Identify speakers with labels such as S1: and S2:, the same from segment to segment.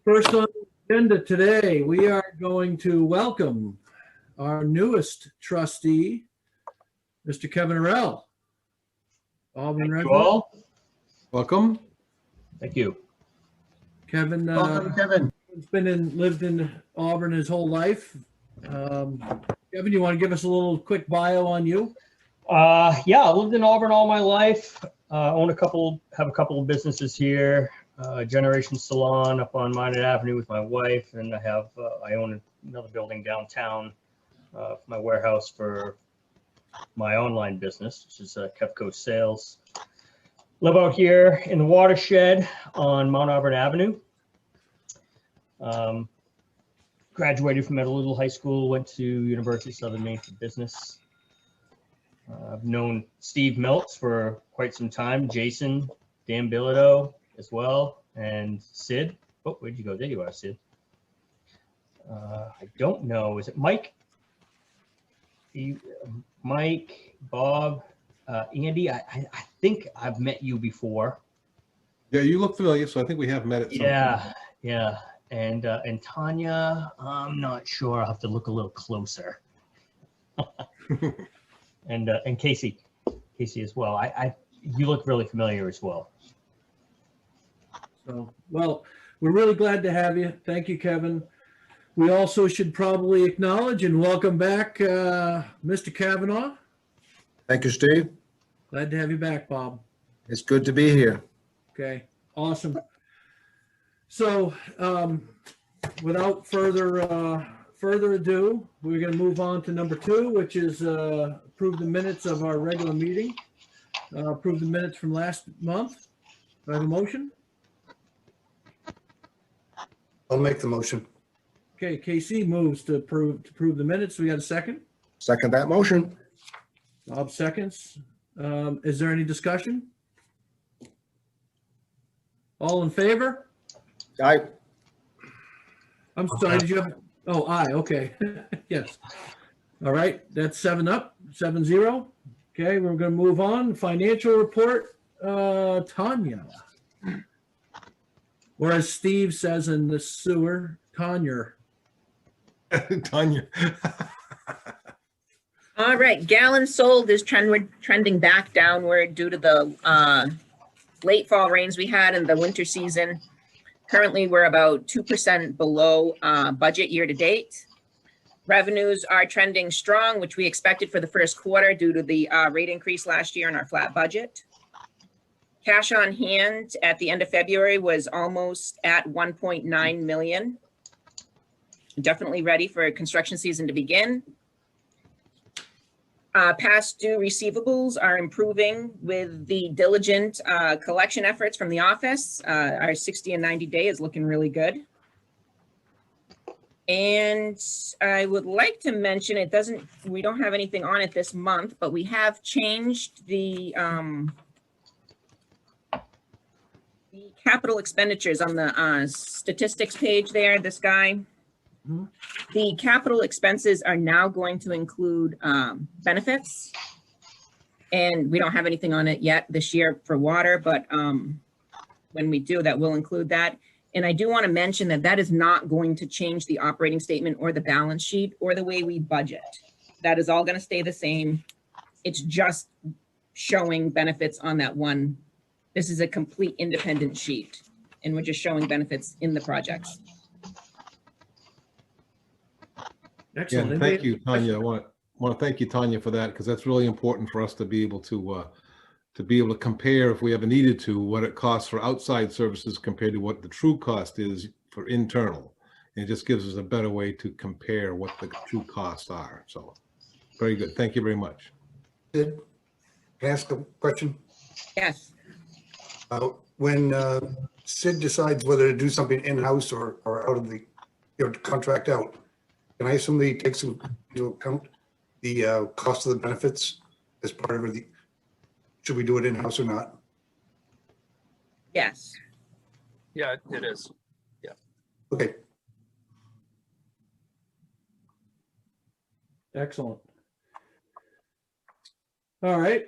S1: First on the agenda today, we are going to welcome our newest trustee, Mr. Kevin Arell. Auburn
S2: Thank you
S1: resident.
S2: all.
S3: Welcome.
S2: Thank you.
S1: Kevin,
S2: Welcome, Kevin.
S1: lived in Auburn his whole life. Kevin, you want to give us a little quick bio on you?
S2: Yeah, I lived in Auburn all my life. Have a couple of businesses here. Generation Salon up on Minot Avenue with my wife, and I own another building downtown for my warehouse for my online business, which is Kefco Sales. Live out here in the watershed on Mount Auburn Avenue. Graduated from Little High School, went to University of Southern Maine for business. I've known Steve Meltz for quite some time, Jason, Dan Bilodeau as well, and Sid. Oh, where'd you go? There you are, Sid. I don't know. Is it Mike? Mike, Bob, Andy? I think I've met you before.
S3: Yeah, you look familiar, so I think we have met at some point.
S2: Yeah. And Tanya, I'm not sure. I'll have to look a little closer. And Casey as well. You look really familiar as well.
S1: So, well, we're really glad to have you. Thank you, Kevin. We also should probably acknowledge and welcome back Mr. Kavanaugh.
S4: Thank you, Steve.
S1: Glad to have you back, Bob.
S4: It's good to be here.
S1: Okay, awesome. So, without further ado, we're going to move on to number 2, which is approve the minutes of our regular meeting. Approve the minutes from last month. Do I have a motion?
S4: I'll make the motion.
S1: Okay, KC moves to approve the minutes. We got a second?
S4: Second that motion.
S1: Bob seconds. Is there any discussion? All in favor?
S4: Aye.
S1: I'm sorry, did you have? Oh, aye, okay. Yes. All right, that's 7-0. Okay, we're going to move on. Financial report, Tanya. Or as Steve says in the sewer, Tanya.
S3: Tanya.
S5: All right, gallons sold is trending back downward due to the late fall rains we had in the winter season. Currently, we're about 2% below budget year to date. Revenues are trending strong, which we expected for the first quarter due to the rate increase last year in our flat budget. Cash on hand at the end of February was almost at 1.9 million. Definitely ready for construction season to begin. Past due receivables are improving with the diligent collection efforts from the office. Our 60 and 90 day is looking really good. And I would like to mention, we don't have anything on it this month, but we have changed the capital expenditures on the statistics page there, this guy.
S1: Mm-hmm.
S5: The capital expenses are now going to include benefits. And we don't have anything on it yet this year for water, but when we do, that will include that. And I do want to mention that that is not going to change the operating statement or the balance sheet or the way we budget. That is all going to stay the same. It's just showing benefits on that one. This is a complete independent sheet, and we're just showing benefits in the projects.
S1: Excellent.
S3: Yeah, thank you, Tanya. I want to thank you, Tanya, for that, because that's really important for us to be able to compare, if we ever needed to, what it costs for outside services compared to what the true cost is for internal. And it just gives us a better way to compare what the true costs are. So very good. Thank you very much.
S4: Sid, can I ask a question?
S5: Yes.
S4: When Sid decides whether to do something in-house or out of the, contract out, can I assume that he takes into account the cost of the benefits as part of the, should we do it in-house or not?
S5: Yes.
S6: Yeah, it is. Yeah.
S4: Okay.
S1: Excellent. All right.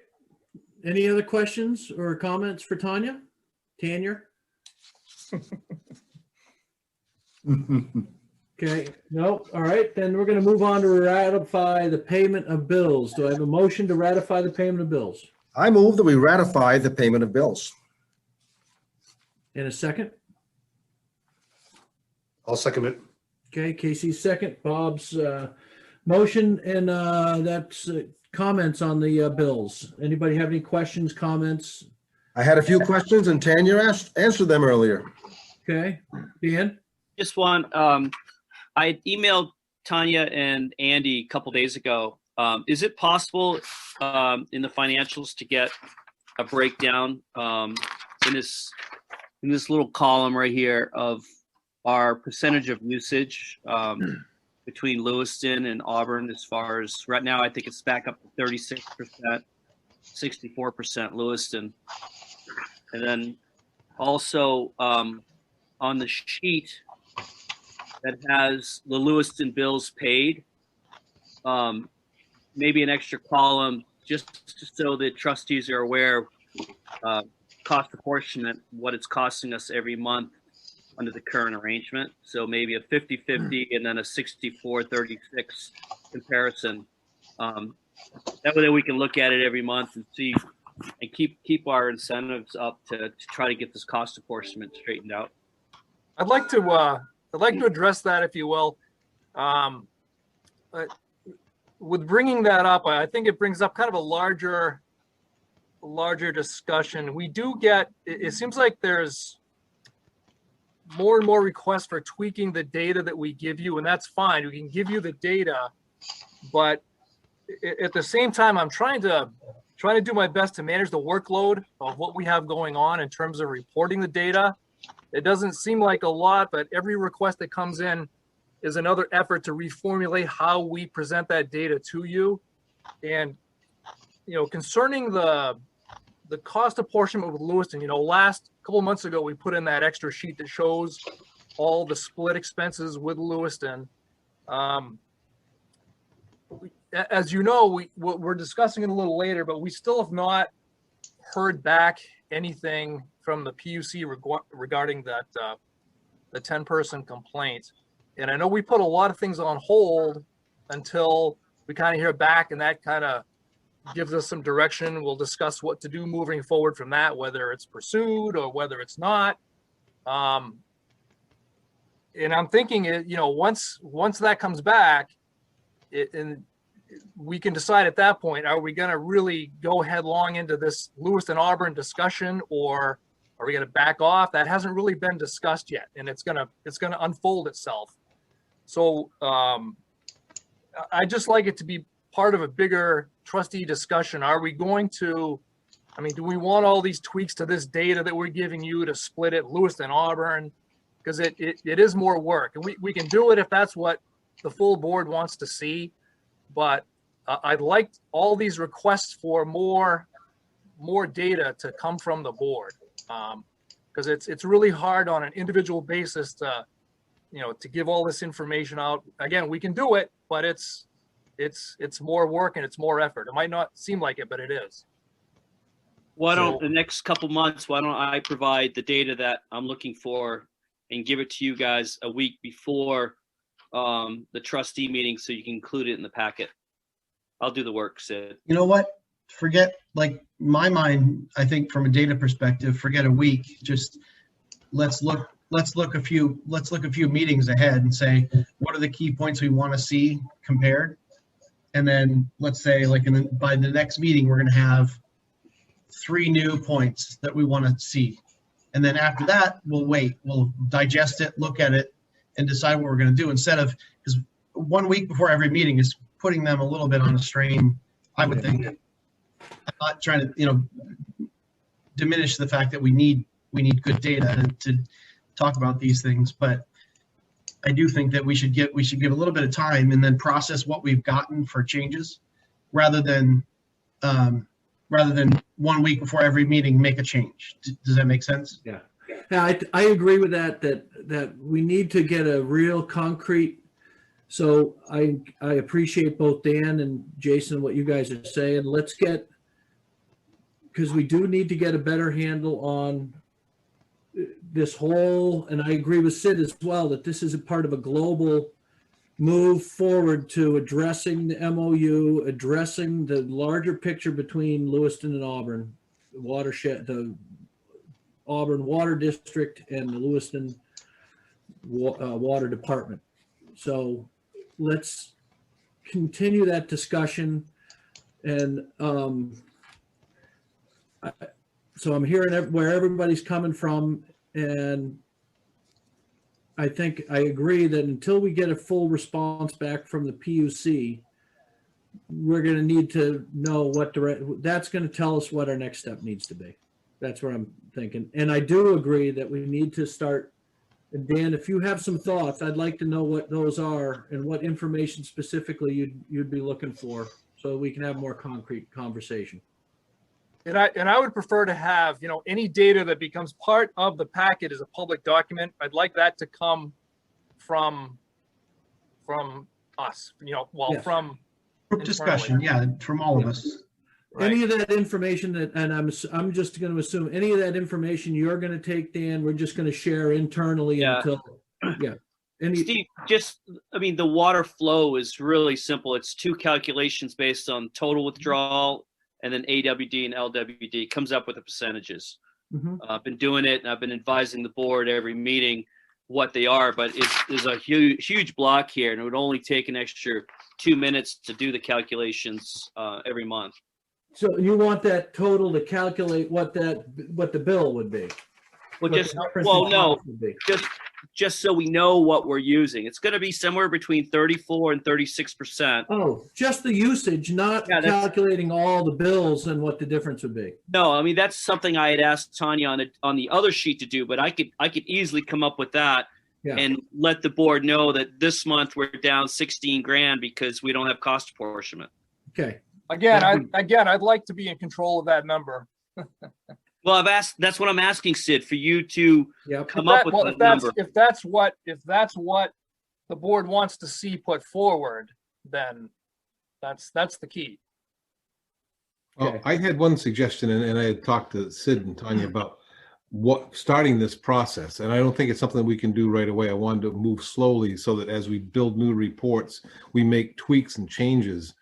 S1: Any other questions or comments for Tanya? Tanya? Okay, no, all right, then we're gonna move on to ratify the payment of bills. Do I have a motion to ratify the payment of bills?
S7: I move that we ratify the payment of bills.
S1: In a second?
S4: I'll second it.
S1: Okay, Casey's second, Bob's motion, and that's comments on the bills. Anybody have any questions, comments?
S7: I had a few questions and Tanya answered them earlier.
S1: Okay, Dan?
S8: Just one, I had emailed Tanya and Andy a couple days ago. Is it possible in the financials to get a breakdown in this little column right here of our percentage of usage between Lewiston and Auburn? As far as right now, I think it's back up to 36%, 64% Lewiston. And then also on the sheet that has the Lewiston bills paid, maybe an extra column just so the trustees are aware, cost proportionate, what it's costing us every month under the current arrangement. So maybe a 50-50 and then a 64-36 comparison. That way we can look at it every month and see and keep our incentives up to try to get this cost apportionment straightened out.
S6: I'd like to address that, if you will. With bringing that up, I think it brings up kind of a larger discussion. We do get, it seems like there's more and more requests for tweaking the data that we give you, and that's fine. We can give you the data, but at the same time, I'm trying to do my best to manage the workload of what we have going on in terms of reporting the data. It doesn't seem like a lot, but every request that comes in is another effort to reformulate how we present that data to you. And, concerning the cost apportionment with Lewiston, last couple of months ago, we put in that extra sheet that shows all the split expenses with Lewiston. As you know, we're discussing it a little later, but we still have not heard back anything from the PUC regarding that the 10-person complaint. And I know we put a lot of things on hold until we kind of hear back, and that kind of gives us some direction. We'll discuss what to do moving forward from that, whether it's pursued or whether it's not. And I'm thinking, once that comes back, and we can decide at that point, are we going to really go headlong into this Lewiston Auburn discussion, or are we going to back off? That hasn't really been discussed yet, and it's going to unfold itself. So I just like it to be part of a bigger trustee discussion. Are we going to, do we want all these tweaks to this data that we're giving you to split it Lewiston Auburn? Because it is more work, and we can do it if that's what the full board wants to see. But I'd like all these requests for more data to come from the board, because it's really hard on an individual basis to give all this information out. Again, we can do it, but it's more work and it's more effort. It might not seem like it, but it is.
S8: The next couple months, why don't I provide the data that I'm looking for and give it to you guys a week before the trustee meeting so you can include it in the packet. I'll do the work, Sid.
S9: You know what? Forget, my mind, I think from a data perspective, forget a week. Just let's look a few meetings ahead and say, what are the key points we want to see compared? And then let's say by the next meeting, we're going to have 3 new points that we want to see. And then after that, we'll digest it, look at it, and decide what we're going to do, instead of, because 1 week before every meeting is putting them a little bit on a strain, I would think. I'm not trying to, diminish the fact that we need good data to talk about these things, but I do think that we should give a little bit of time and then process what we've gotten for changes, rather than 1 week before every meeting make a change. Does that make sense?
S1: Yeah. Yeah, I agree with that we need to get a real concrete. So I appreciate both Dan and Jason, what you guys are saying. Let's because we do need to get a better handle on this whole, and I agree with Sid as well, that this is a part of a global move forward to addressing the MOU, addressing the larger picture between Lewiston and Auburn, the watershed, the Auburn Water District and the Lewiston Water Department. So let's continue that discussion. And so I'm hearing where everybody's coming from, and I think I agree that until we get a full response back from the PUC, we're going to need to know what that's going to tell us what our next step needs to be. That's what I'm thinking. And I do agree that we need to start. And Dan, if you have some thoughts, I'd like to know what those are and what information specifically you'd be looking for, so we can have more concrete conversation.
S6: And I would prefer to have, you know, any data that becomes part of the packet as a public document. I'd like that to come from us, you know, well,
S1: Yes.
S6: from
S9: Group discussion, yeah, from all of us.
S6: right.
S1: Any of that information that, and I'm just going to assume any of that information you're going to take, Dan, we're just going to share internally
S8: Yeah.
S1: until, yeah.
S8: Steve, I mean, the water flow is really simple. It's two calculations based on total withdrawal and then AWD and LWD. Comes up with the percentages.
S1: Mhm.
S8: I've been doing it, and I've been advising the board every meeting what they are, but there's a huge block here, and it would only take an extra 2 minutes to do the calculations every month.
S1: So you want that total to calculate what the bill would be?
S8: Well,
S1: What the
S8: just
S1: difference
S8: well,
S1: in
S8: no,
S1: cost would be.
S8: just so we know what we're using. It's going to be somewhere between 34 and 36%.
S1: Oh, just the usage, not
S8: Yeah, that's-
S1: calculating all the bills and what the difference would be.
S8: No, I mean that's something I had asked Tanya on the other sheet to do, but I could easily come up with that
S1: Yeah.
S8: and let the board know that this month we're down 16 grand because we don't have cost apportionment.
S1: Okay.
S6: Again, I'd like to be in control of that number.
S8: Well, I've asked. That's what I'm asking, Sid, for you to
S1: Yep.
S8: come up with
S6: Well,
S8: that number.
S6: if that's what the board wants to see put forward, then that's the key.
S3: Well,
S1: Okay.
S3: I had one suggestion, and I had talked to Sid and Tanya about starting this process, and I don't think it's something we can do right away. I wanted to move slowly so that as we build new reports, we make tweaks and changes,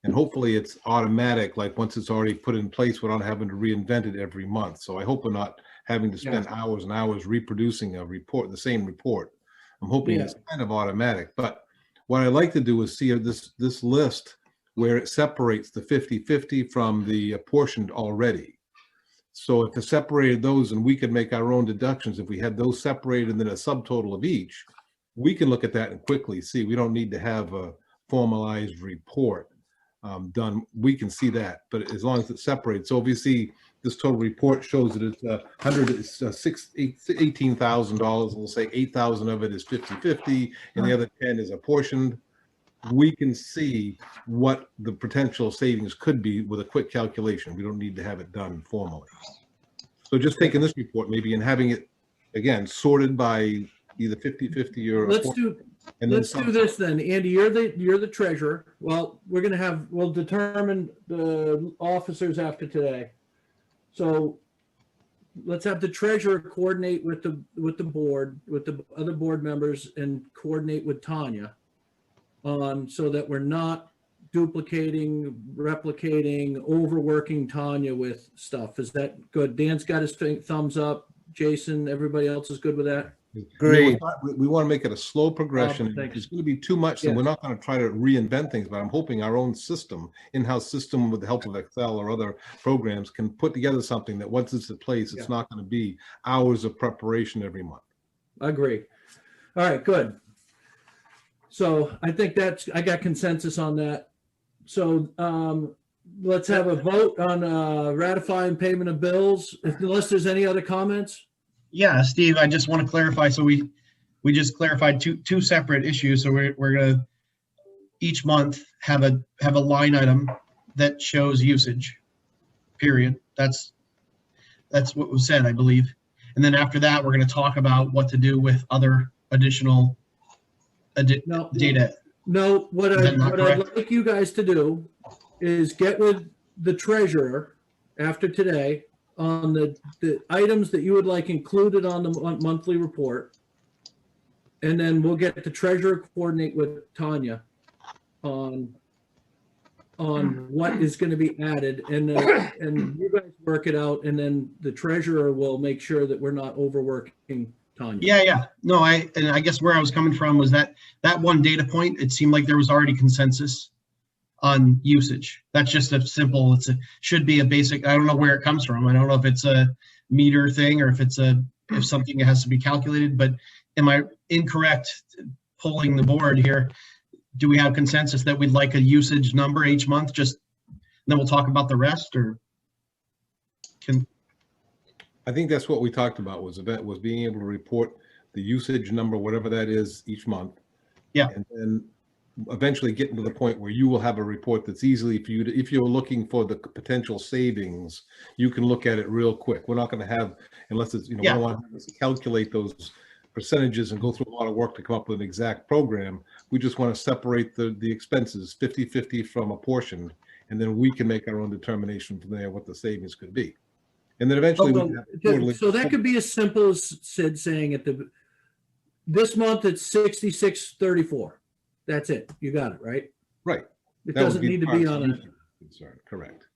S3: and hopefully it's automatic, like once it's already put in place without having to reinvent it every month. So I hope we're not having to spend hours and hours reproducing a report, the same report. I'm hoping it's kind of automatic, but what I'd like to do is see this list where it separates the 50-50 from the apportioned already. So if it separated those and we could make our own deductions, if we had those separated and then a subtotal of each, we can look at that and quickly see. We don't need to have a formalized report done. We can see that, but as long as it's separated. So if you see this total report shows that it's $18,000, and we'll say 8,000 of it is 50-50 and the other 10 is apportioned, we can see what the potential savings could be with a quick calculation. We don't need to have it done formally. So just taking this report maybe and having it, again, sorted by either 50-50 or
S1: Let's do this then. Andy, you're the treasurer. Well, we'll determine the officers after today. So let's have the treasurer coordinate with the board, with the other board members, and coordinate with Tanya so that we're not duplicating, replicating, overworking Tanya with stuff. Is that good? Dan's got his thumbs up. Jason, everybody else is good with that?
S7: Great.
S3: We want to make it a slow progression.
S1: thanks.
S3: If it's going to be too much, then we're not going to try to reinvent things, but I'm hoping our own system, in-house system with the help of Excel or other programs, can put together something that once it's in place, it's not going to be hours of preparation every month.
S1: I agree. All right, good. So I think I got consensus on that. So let's have a vote on ratifying payment of bills, unless there's any other comments.
S9: Yeah, Steve, I just want to clarify. So we just clarified two separate issues. So we're gonna each month have a line item that shows usage. Period. That's what was said, I believe. And then after that, we're going to talk about what to do with other additional data.
S1: No, what
S9: Is that not
S1: I'd
S9: correct?
S1: like you guys to do is get with the treasurer after today on the items that you would like included on the monthly report. And then we'll get the treasurer coordinate with Tanya on what is going to be added, and you guys work it out, and then the treasurer will make sure that we're not overworking Tanya.
S9: Yeah. No, I guess where I was coming from was that one data point, it seemed like there was already consensus on usage. That's just a simple, should be a basic, I don't know where it comes from. I don't know if it's a meter thing or if if something has to be calculated, but am I incorrect polling the board here? Do we have consensus that we'd like a usage number each month? Just then we'll talk about the rest, or
S3: I think that's what we talked about was being able to report the usage number, whatever that is, each month.
S9: Yeah.
S3: And then eventually getting to the point where you will have a report that's easily for you to, if you're looking for the potential savings, you can look at it real quick. We're not going to have, unless it's, we don't want to calculate those percentages and go through a lot of work to come up with an exact program. We just want to separate the expenses 50-50 from a portion, and then we can make our own determination from there what the savings could be. And then eventually we can have quarterly.
S1: So that could be as simple as Sid saying this month it's 66.34. That's it. You got it, right?
S3: Right.
S1: It doesn't need to be on a
S3: concern. Correct.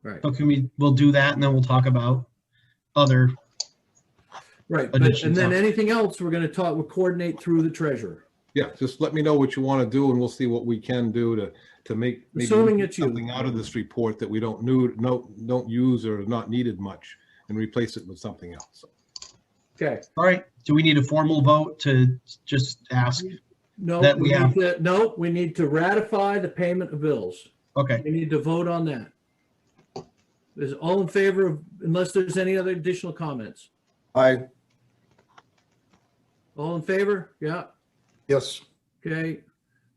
S9: Right. So we'll do that, and then we'll talk about other.
S1: Right, and then anything else we'll coordinate through the treasurer.
S3: Yeah, just let me know what you want to do, and we'll see what we can do to make maybe something out of this report that we don't use or not needed much, and replace it with something else.
S1: Okay.
S9: All right. Do we need a formal vote to just ask?
S1: No,
S9: that
S1: we need to ratify the payment of bills.
S9: Okay.
S1: We need to vote on that. Is all in favor of, unless there's any other additional comments?
S7: Aye.
S1: All in favor? Yeah.
S4: Yes.
S1: Okay.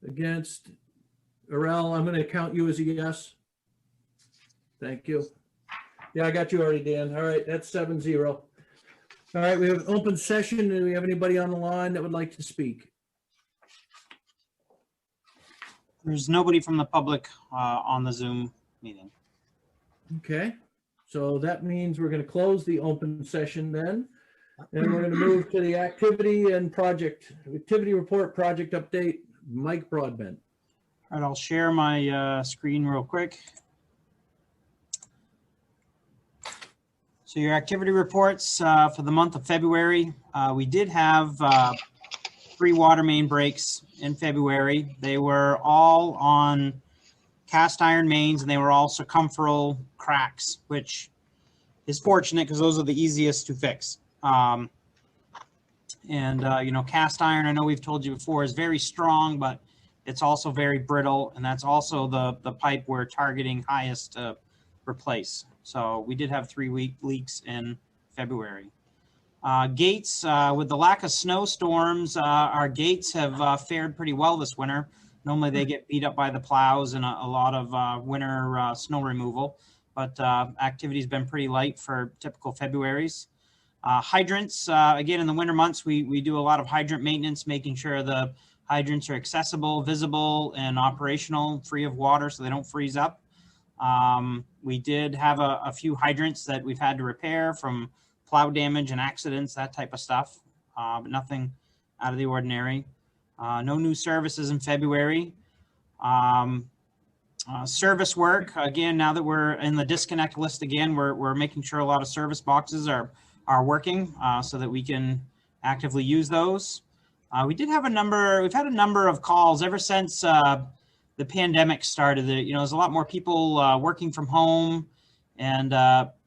S1: Against? Arel, I'm going to count you as a yes. Thank you. Yeah, I got you already, Dan. All right, that's 7-0. All right, we have an open session. Do we have anybody on the line that would like to speak?
S10: There's nobody from the public on the Zoom meeting.
S1: Okay, so that means we're going to close the open session then. And we're going to move to the activity report, project update, Mike Broadbent.
S10: All right, I'll share my screen real quick. So your activity reports for the month of February, we did have 3 water main breaks in February. They were all on cast iron mains, and they were all circumferential cracks, which is fortunate because those are the easiest to fix. Cast iron, I know we've told you before, is very strong, but it's also very brittle, and that's also the pipe we're targeting highest to replace. So we did have 3 leaks in February. Gates, with the lack of snowstorms, our gates have fared pretty well this winter. Normally they get beat up by the plows and a lot of winter snow removal, but activity's been pretty light for typical Februaries. Hydrants, again, in the winter months, we do a lot of hydrant maintenance, making sure the hydrants are accessible, visible, and operational, free of water so they don't freeze up. We did have a few hydrants that we've had to repair from plow damage and accidents, that type of stuff, but nothing out of the ordinary. No new services in February. Service work, again, now that we're in the disconnect list again, we're making sure a lot of service boxes are working so that we can actively use those. We've had a number of calls ever since the pandemic started. There's a lot more people working from home and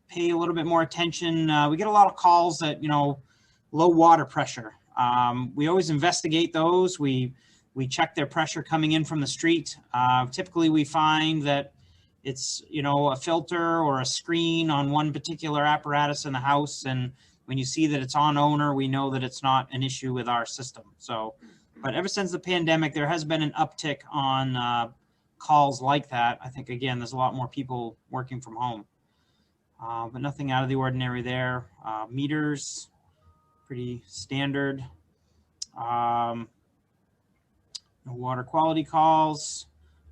S10: pay a little bit more attention. We get a lot of calls that, low water pressure. We always investigate those. We check their pressure coming in from the street. Typically we find that it's, a filter or a screen on one particular apparatus in the house. And when you see that it's on owner, we know that it's not an issue with our system. So, but ever since the pandemic, there has been an uptick on calls like that. I think, again, there's a lot more people working from home, but nothing out of the ordinary there. Meters, pretty standard. No water quality calls.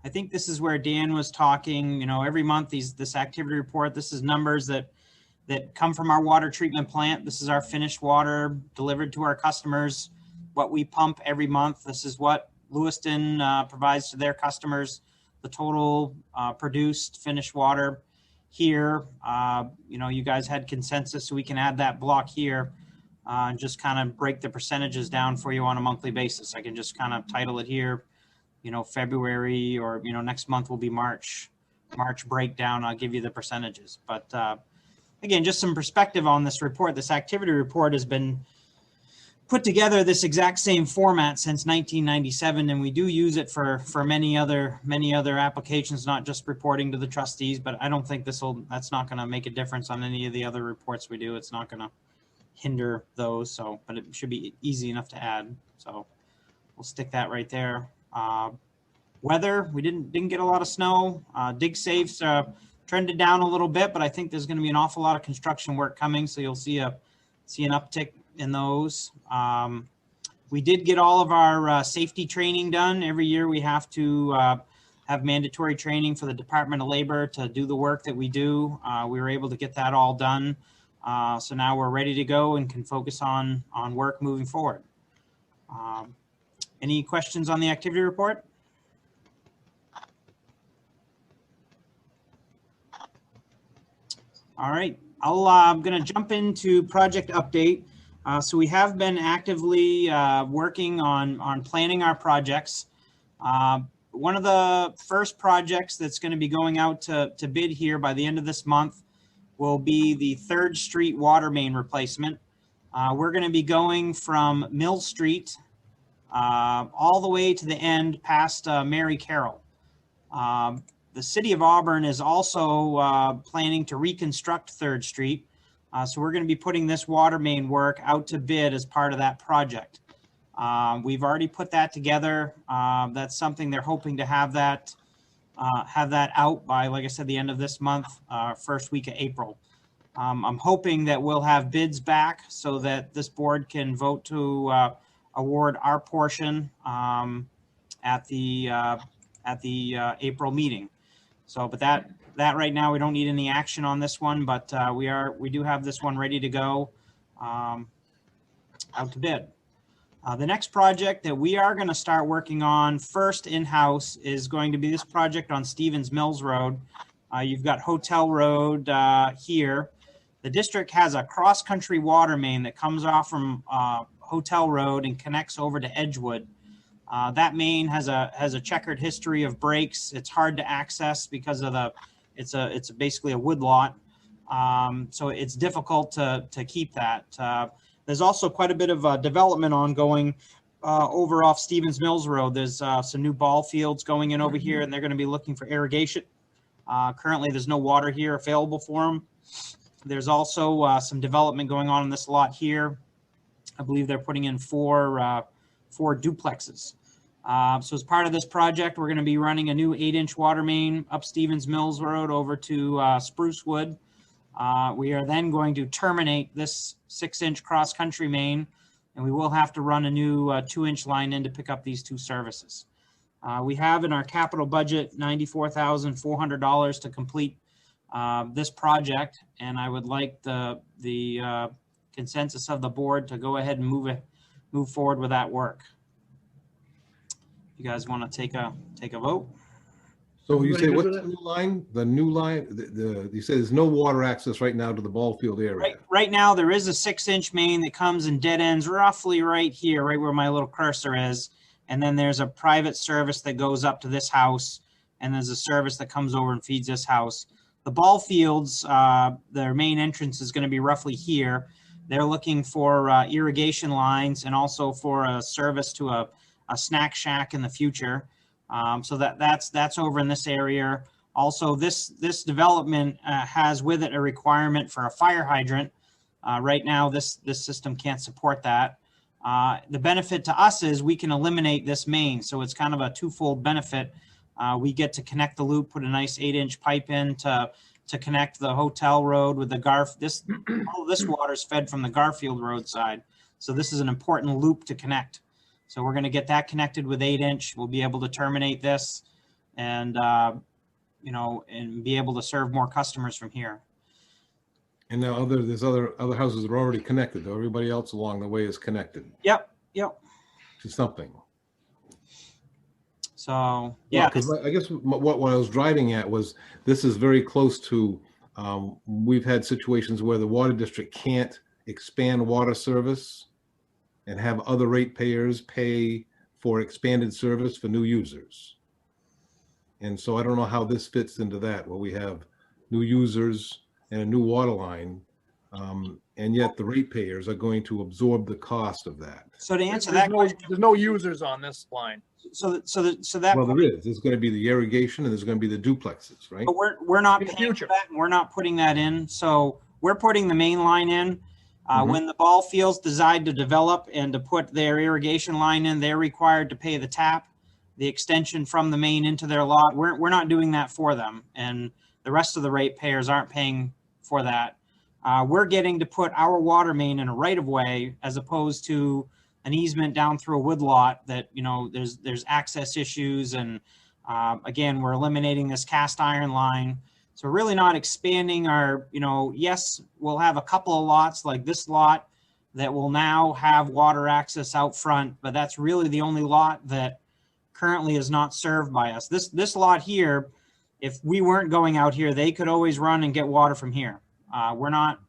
S10: I think this is where Dan was talking, every month, this activity report, this is numbers that that come from our water treatment plant. This is our finished water delivered to our customers, what we pump every month. This is what Lewiston provides to their customers, the total produced finished water here. You know, you guys had consensus, so we can add that block here and just kind of break the percentages down for you on a monthly basis. I can just kind of title it here, you know, February, or, you know, next month will be March breakdown. I'll give you the percentages. But again, just some perspective on this report. This activity report has been put together this exact same format since 1997, and we do use it for many other applications, not just reporting to the trustees. But I don't think that's not going to make a difference on any of the other reports we do. It's not going to hinder those. So, but it should be easy enough to add. So we'll stick that right there. Weather, we didn't get a lot of snow. Dig safes trended down a little bit, but I think there's going to be an awful lot of construction work coming, so you'll see an uptick in those. We did get all of our safety training done. Every year we have to have mandatory training for the Department of Labor to do the work that we do. We were able to get that all done. So now we're ready to go and can focus on work moving forward. Any questions on the activity report? All right, I'm going to jump into project update. So we have been actively working on planning our projects. One of the first projects that's going to be going out to bid here by the end of this month will be the 3rd Street water main replacement. We're going to be going from Mill Street all the way to the end past Mary Carroll. The city of Auburn is also planning to reconstruct 3rd Street. So we're going to be putting this water main work out to bid as part of that project. We've already put that together. That's something they're hoping to have that out by, like I said, the end of this month, first week of April. I'm hoping that we'll have bids back so that this board can vote to award our portion at the April meeting. So, but that right now, we don't need any action on this one, but we do have this one ready to go out to bid. The next project that we are going to start working on first in-house is going to be this project on Stevens Mills Road. You've got Hotel Road here. The district has a cross-country water main that comes off from Hotel Road and connects over to Edgewood. That main has a checkered history of breaks. It's hard to access because of it's basically a wood lot. So it's difficult to keep that. There's also quite a bit of development ongoing over off Stevens Mills Road. There's some new ball fields going in over here, and they're going to be looking for irrigation. Currently, there's no water here available for them. There's also some development going on in this lot here. I believe they're putting in four duplexes. So as part of this project, we're going to be running a new 8-inch water main up Stevens Mills Road over to Sprucewood. We are then going to terminate this 6-inch cross-country main, and we will have to run a new 2-inch line in to pick up these two services. We have in our capital budget $94,400 to complete this project, and I would like the consensus of the board to go ahead and move forward with that work. You guys want to take a vote?
S3: So you say,
S1: Everybody
S3: what's
S1: good
S3: the
S1: with
S3: new line? The new line, you say there's no water access right now to the ball field area.
S10: Right now, there is a 6-inch main that comes and dead ends roughly right here, right where my little cursor is. And then there's a private service that goes up to this house. And there's a service that comes over and feeds this house. The ball fields, their main entrance is going to be roughly here. They're looking for irrigation lines and also for a service to a snack shack in the future. So that's over in this area. Also, this development has with it a requirement for a fire hydrant. Right now, this system can't support that. The benefit to us is we can eliminate this main, so it's kind of a twofold benefit. We get to connect the loop, put a nice 8-inch pipe in to connect the Hotel Road with the all of this water is fed from the Garfield Road side, so this is an important loop to connect. So we're going to get that connected with 8-inch. We'll be able to terminate this and, and be able to serve more customers from here.
S3: And now there's other houses that are already connected, though. Everybody else along the way is connected
S10: Yep.
S3: to something.
S10: So, yeah.
S3: Because I guess what I was driving at was, this is very close to, we've had situations where the water district can't expand water service and have other ratepayers pay for expanded service for new users. And so I don't know how this fits into that, where we have new users and a new water line, and yet the ratepayers are going to absorb the cost of that.
S10: So to answer that question,
S6: There's no users on this line.
S10: so that
S3: Well, there is. There's going to be the irrigation and there's going to be the duplexes, right?
S10: but we're not
S6: In the
S10: paying for
S6: future.
S10: that, and we're not putting that in. So we're putting the main line in. When the ball fields decide to develop and to put their irrigation line in, they're required to pay the tap, the extension from the main into their lot. We're not doing that for them, and the rest of the ratepayers aren't paying for that. We're getting to put our water main in a right of way as opposed to an easement down through a woodlot that, you know, there's access issues. And again, we're eliminating this cast iron line. So we're really not expanding our, you know, yes, we'll have a couple of lots like this lot that will now have water access out front, but that's really the only lot that currently is not served by us. This lot here, if we weren't going out here, they could always run and get water from here. We're not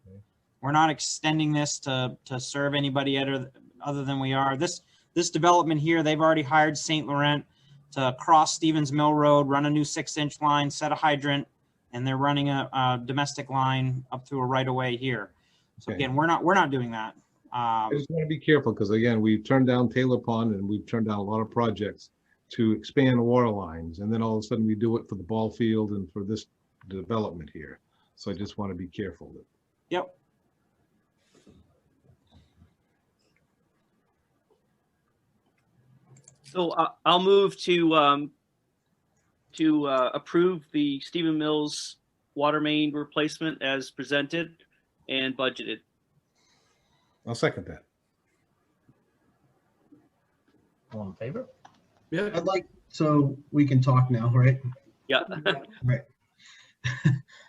S10: extending this to serve anybody other than we are. This development here, they've already hired St. Laurent to cross Stevens Mill Road, run a new 6-inch line, set a hydrant, and they're running a domestic line up through a right of way here. So
S3: Okay.
S10: again, we're not doing that.
S3: I just want to be careful because again, we've turned down Taylor Pond and we've turned down a lot of projects to expand water lines. And then all of a sudden we do it for the ball field and for this development here. So I just want to be careful.
S10: Yep.
S8: So I'll move to approve the Stephen Mills water main replacement as presented and budgeted.
S3: I'll second that.
S2: All in favor?
S1: Yeah.
S9: I'd like, so we can talk now, right?
S8: Yeah.
S9: Right.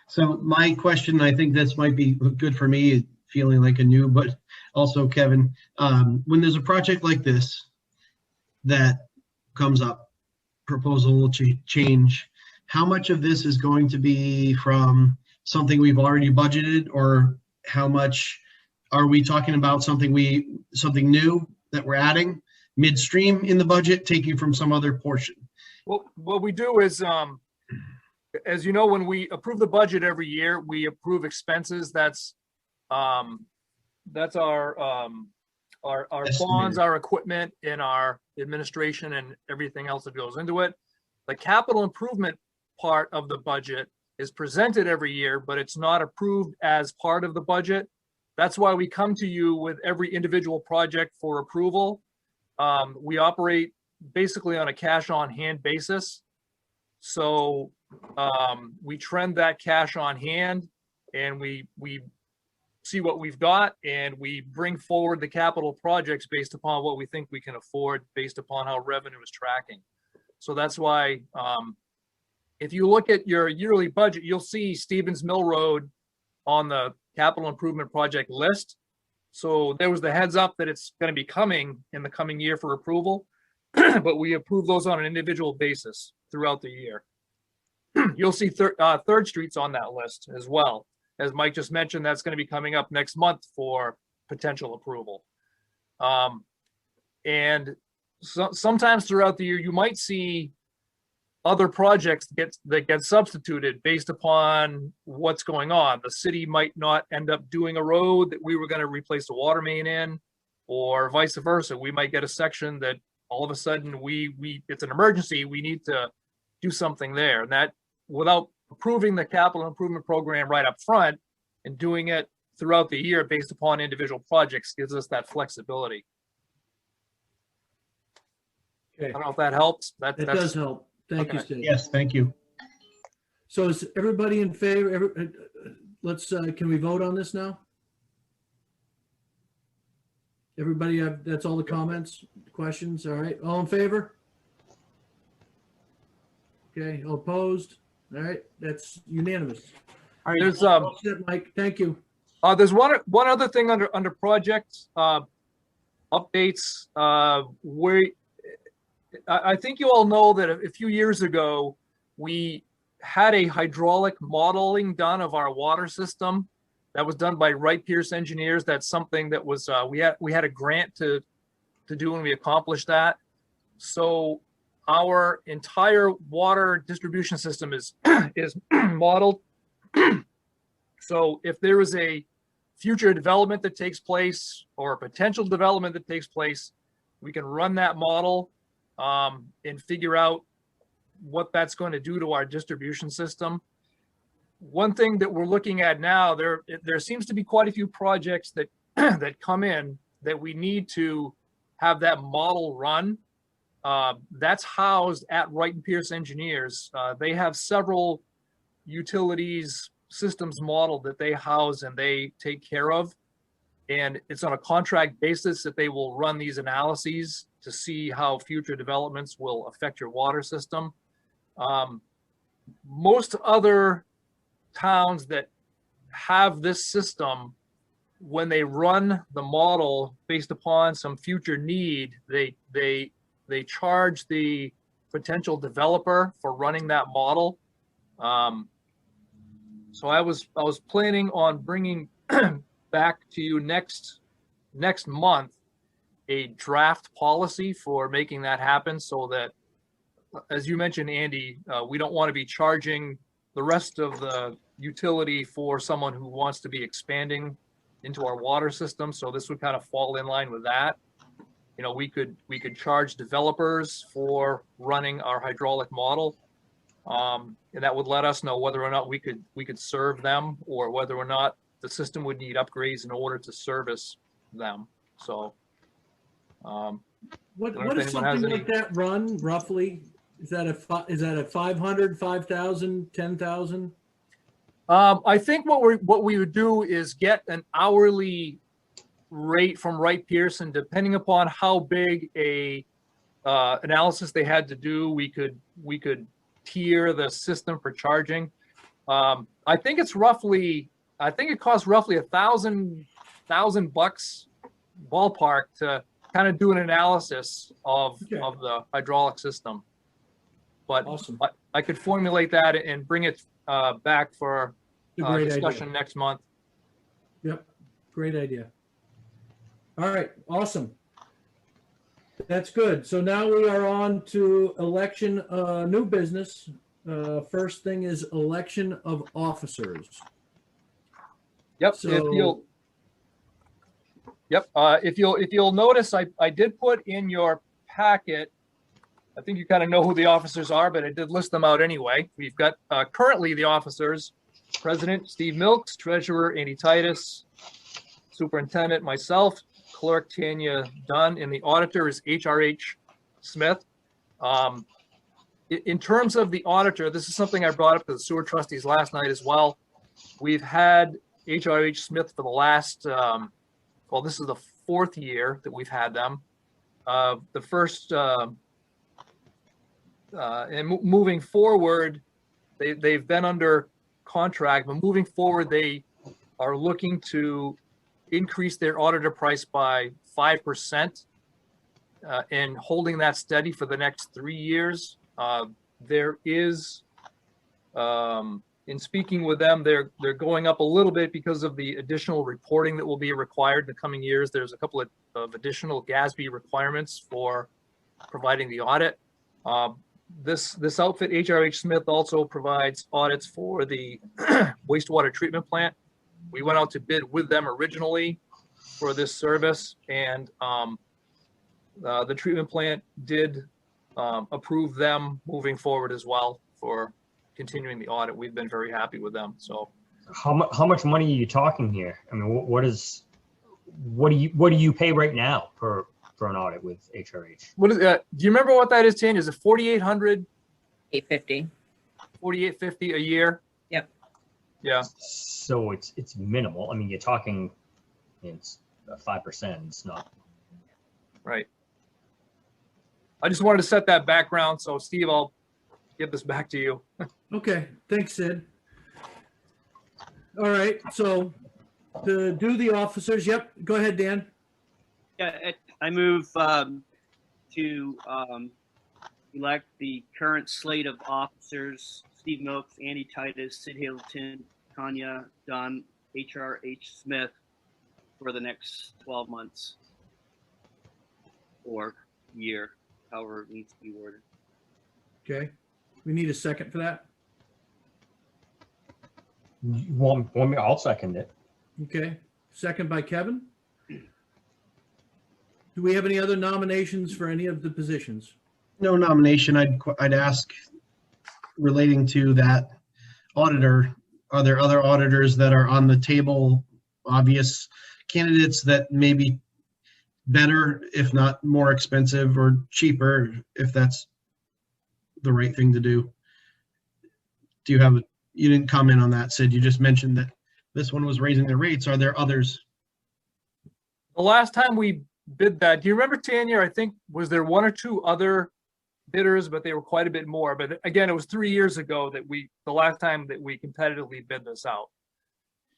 S9: So my question, I think this might be good for me, feeling like a new, but also Kevin, when there's a project like this that comes up, proposal to change, how much of this is going to be from something we've already budgeted, or how much are we talking about something new that we're adding midstream in the budget, taking from some other portion?
S6: Well, what we do is, as you know, when we approve the budget every year, we approve expenses. That's our bonds, our equipment, and our administration and everything else that goes into it. The capital improvement part of the budget is presented every year, but it's not approved as part of the budget. That's why we come to you with every individual project for approval. We operate basically on a cash on hand basis. So we trend that cash on hand and we see what we've got, and we bring forward the capital projects based upon what we think we can afford based upon how revenue is tracking. So that's why if you look at your yearly budget, you'll see Stevens Mill Road on the capital improvement project list. So there was the heads up that it's going to be coming in the coming year for approval, but we approve those on an individual basis throughout the year. You'll see Third Street's on that list as well. As Mike just mentioned, that's going to be coming up next month for potential approval. And sometimes throughout the year, you might see other projects that get substituted based upon what's going on. The city might not end up doing a road that we were going to replace the water main in, or vice versa. We might get a section that all of a sudden it's an emergency. We need to do something there, and that without approving the capital improvement program right up front and doing it throughout the year based upon individual projects gives us that flexibility.
S1: Okay.
S6: I don't know if that helps.
S1: That does help. Thank you,
S6: Okay.
S1: Steve.
S9: Yes, thank you.
S1: So is everybody in favor? Let's, can we vote on this now? Everybody have, that's all the comments, questions? All right, all in favor? Okay, all opposed? All right, that's unanimous.
S10: All right.
S6: There's
S1: All set, Mike, thank you.
S6: There's one other thing under project updates. I think you all know that a few years ago, we had a hydraulic modeling done of our water system. That was done by Wright Pierce Engineers. That's something that was, we had a grant to do, and we accomplished that. So our entire water distribution system is modeled. So if there is a future development that takes place or a potential development that takes place, we can run that model and figure out what that's going to do to our distribution system. One thing that we're looking at now, there seems to be quite a few projects that that come in that we need to have that model run. That's housed at Wright and Pierce Engineers. They have several utilities systems model that they house and they take care of. And it's on a contract basis that they will run these analyses to see how future developments will affect your water system. Most other towns that have this system, when they run the model based upon some future need, they charge the potential developer for running that model. So I was planning on bringing back to you next month a draft policy for making that happen, so that, as you mentioned, Andy, we don't want to be charging the rest of the utility for someone who wants to be expanding into our water system. So this would kind of fall in line with that. You know, we could charge developers for running our hydraulic model, and that would let us know whether or not we could serve them, or whether or not the system would need upgrades in order to service them. So,
S1: What is something like that run roughly? Is that a 500, 5,000, 10,000?
S6: I think what we would do is get an hourly rate from Wright Pearson, depending upon how big a analysis they had to do. We could tier the system for charging. I think it costs roughly $1,000 ballpark to kind of do an analysis of the hydraulic system. But
S1: awesome.
S6: I could formulate that and bring it back for discussion
S1: idea.
S6: next month.
S1: Yep, great idea. All right, awesome. That's good. So now we are on to election, new business. First thing is election of officers.
S6: Yep.
S1: So,
S6: if you'll notice, I did put in your packet, I think you kind of know who the officers are, but I did list them out anyway. We've got currently the officers: President Steve Milks, Treasurer Andy Titus, Superintendent myself, Clerk Tanya Dunn, and the auditor is HRH Smith. In terms of the auditor, this is something I brought up to the sewer trustees last night as well. We've had HRH Smith for the last, well, this is the 4th year that we've had them. The first, and moving forward, they've been under contract, but moving forward, they are looking to increase their auditor price by 5%, and holding that steady for the next 3 years. There is, in speaking with them, they're going up a little bit because of the additional reporting that will be required in the coming years. There's a couple of additional GASB requirements for providing the audit. This outfit, HRH Smith, also provides audits for the wastewater treatment plant. We went out to bid with them originally for this service, and the treatment plant did approve them moving forward as well for continuing the audit. We've been very happy with them. So,
S2: how much money are you talking here? I mean, what do you pay right now for an audit with HRH?
S6: what is that? Do you remember what that is, Tanya? Is it 4,800?
S5: 850.
S6: 4,850 a year?
S5: Yep.
S6: Yeah.
S2: So it's minimal. I mean, you're talking, it's 5%. It's not.
S6: Right. I just wanted to set that background. So, Steve, I'll give this back to you.
S1: okay, thanks, Sid. All right, so to do the officers. Yep, go ahead, Dan.
S8: Yeah, I move to elect the current slate of officers: Steve Milks, Andy Titus, Sid Hamilton, Tanya Dunn, H.R.H. Smith, for the next 12 months or year, however it needs to be worded.
S1: Okay. We need a second for that.
S2: Want me? I'll second it.
S1: Okay. Second by Kevin. Do we have any other nominations for any of the positions?
S9: No nomination. I'd ask relating to that auditor, are there other auditors that are on the table, obvious candidates that may be better, if not more expensive or cheaper, if that's the right thing to do? Do you have, you didn't comment on that, Sid, you just mentioned that this one was raising their rates. Are there others?
S6: The last time we bid that, do you remember, Tanya? I think, was there one or two other bidders, but they were quite a bit more. But again, it was 3 years ago that the last time that we competitively bid this out.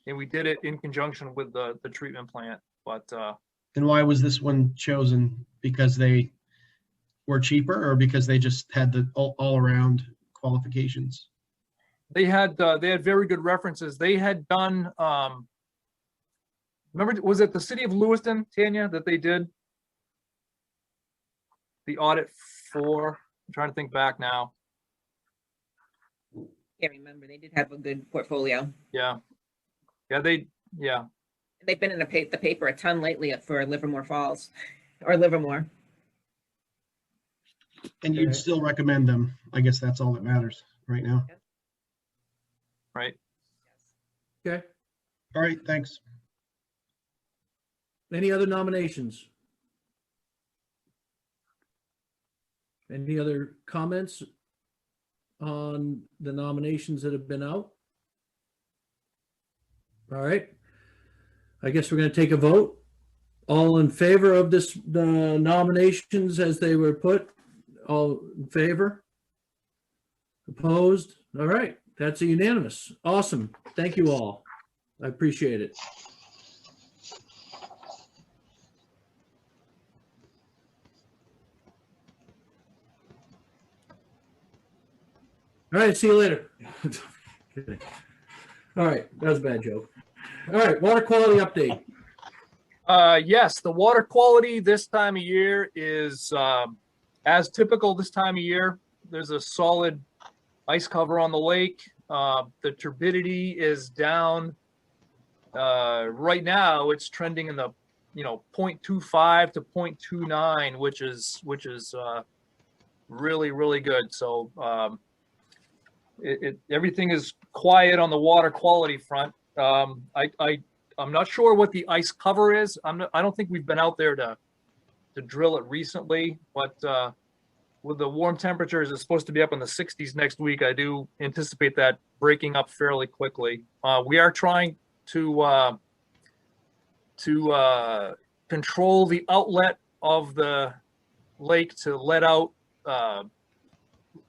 S6: And we did it in conjunction with the treatment plant. But
S9: And why was this one chosen? Because they were cheaper, or because they just had the all around qualifications?
S6: they had very good references. They had done, remember, was it the city of Lewiston, Tanya, that they did the audit for? I'm trying to think back now.
S5: Can't remember. They did have a good portfolio.
S6: Yeah. Yeah.
S5: They've been in the paper a ton lately for Livermore Falls or Livermore.
S9: And you'd still recommend them? I guess that's all that matters right now.
S6: Right.
S1: Okay.
S9: All right, thanks.
S1: Any other nominations? Any other comments on the nominations that have been out? All right. I guess we're going to take a vote. All in favor of the nominations as they were put? All in favor? Opposed? All right. That's a unanimous. Awesome. Thank you all. I appreciate it. All right. See you later. All right. That was a bad joke. All right. Water quality update.
S6: Yes, the water quality this time of year is as typical this time of year. There's a solid ice cover on the lake. The turbidity is down. Right now, it's trending in the 0.25 to 0.29, which is really, really good. So everything is quiet on the water quality front. I'm not sure what the ice cover is. I don't think we've been out there to drill it recently, but with the warm temperatures, it's supposed to be up in the 60s next week. I do anticipate that breaking up fairly quickly. We are trying to control the outlet of the lake to let out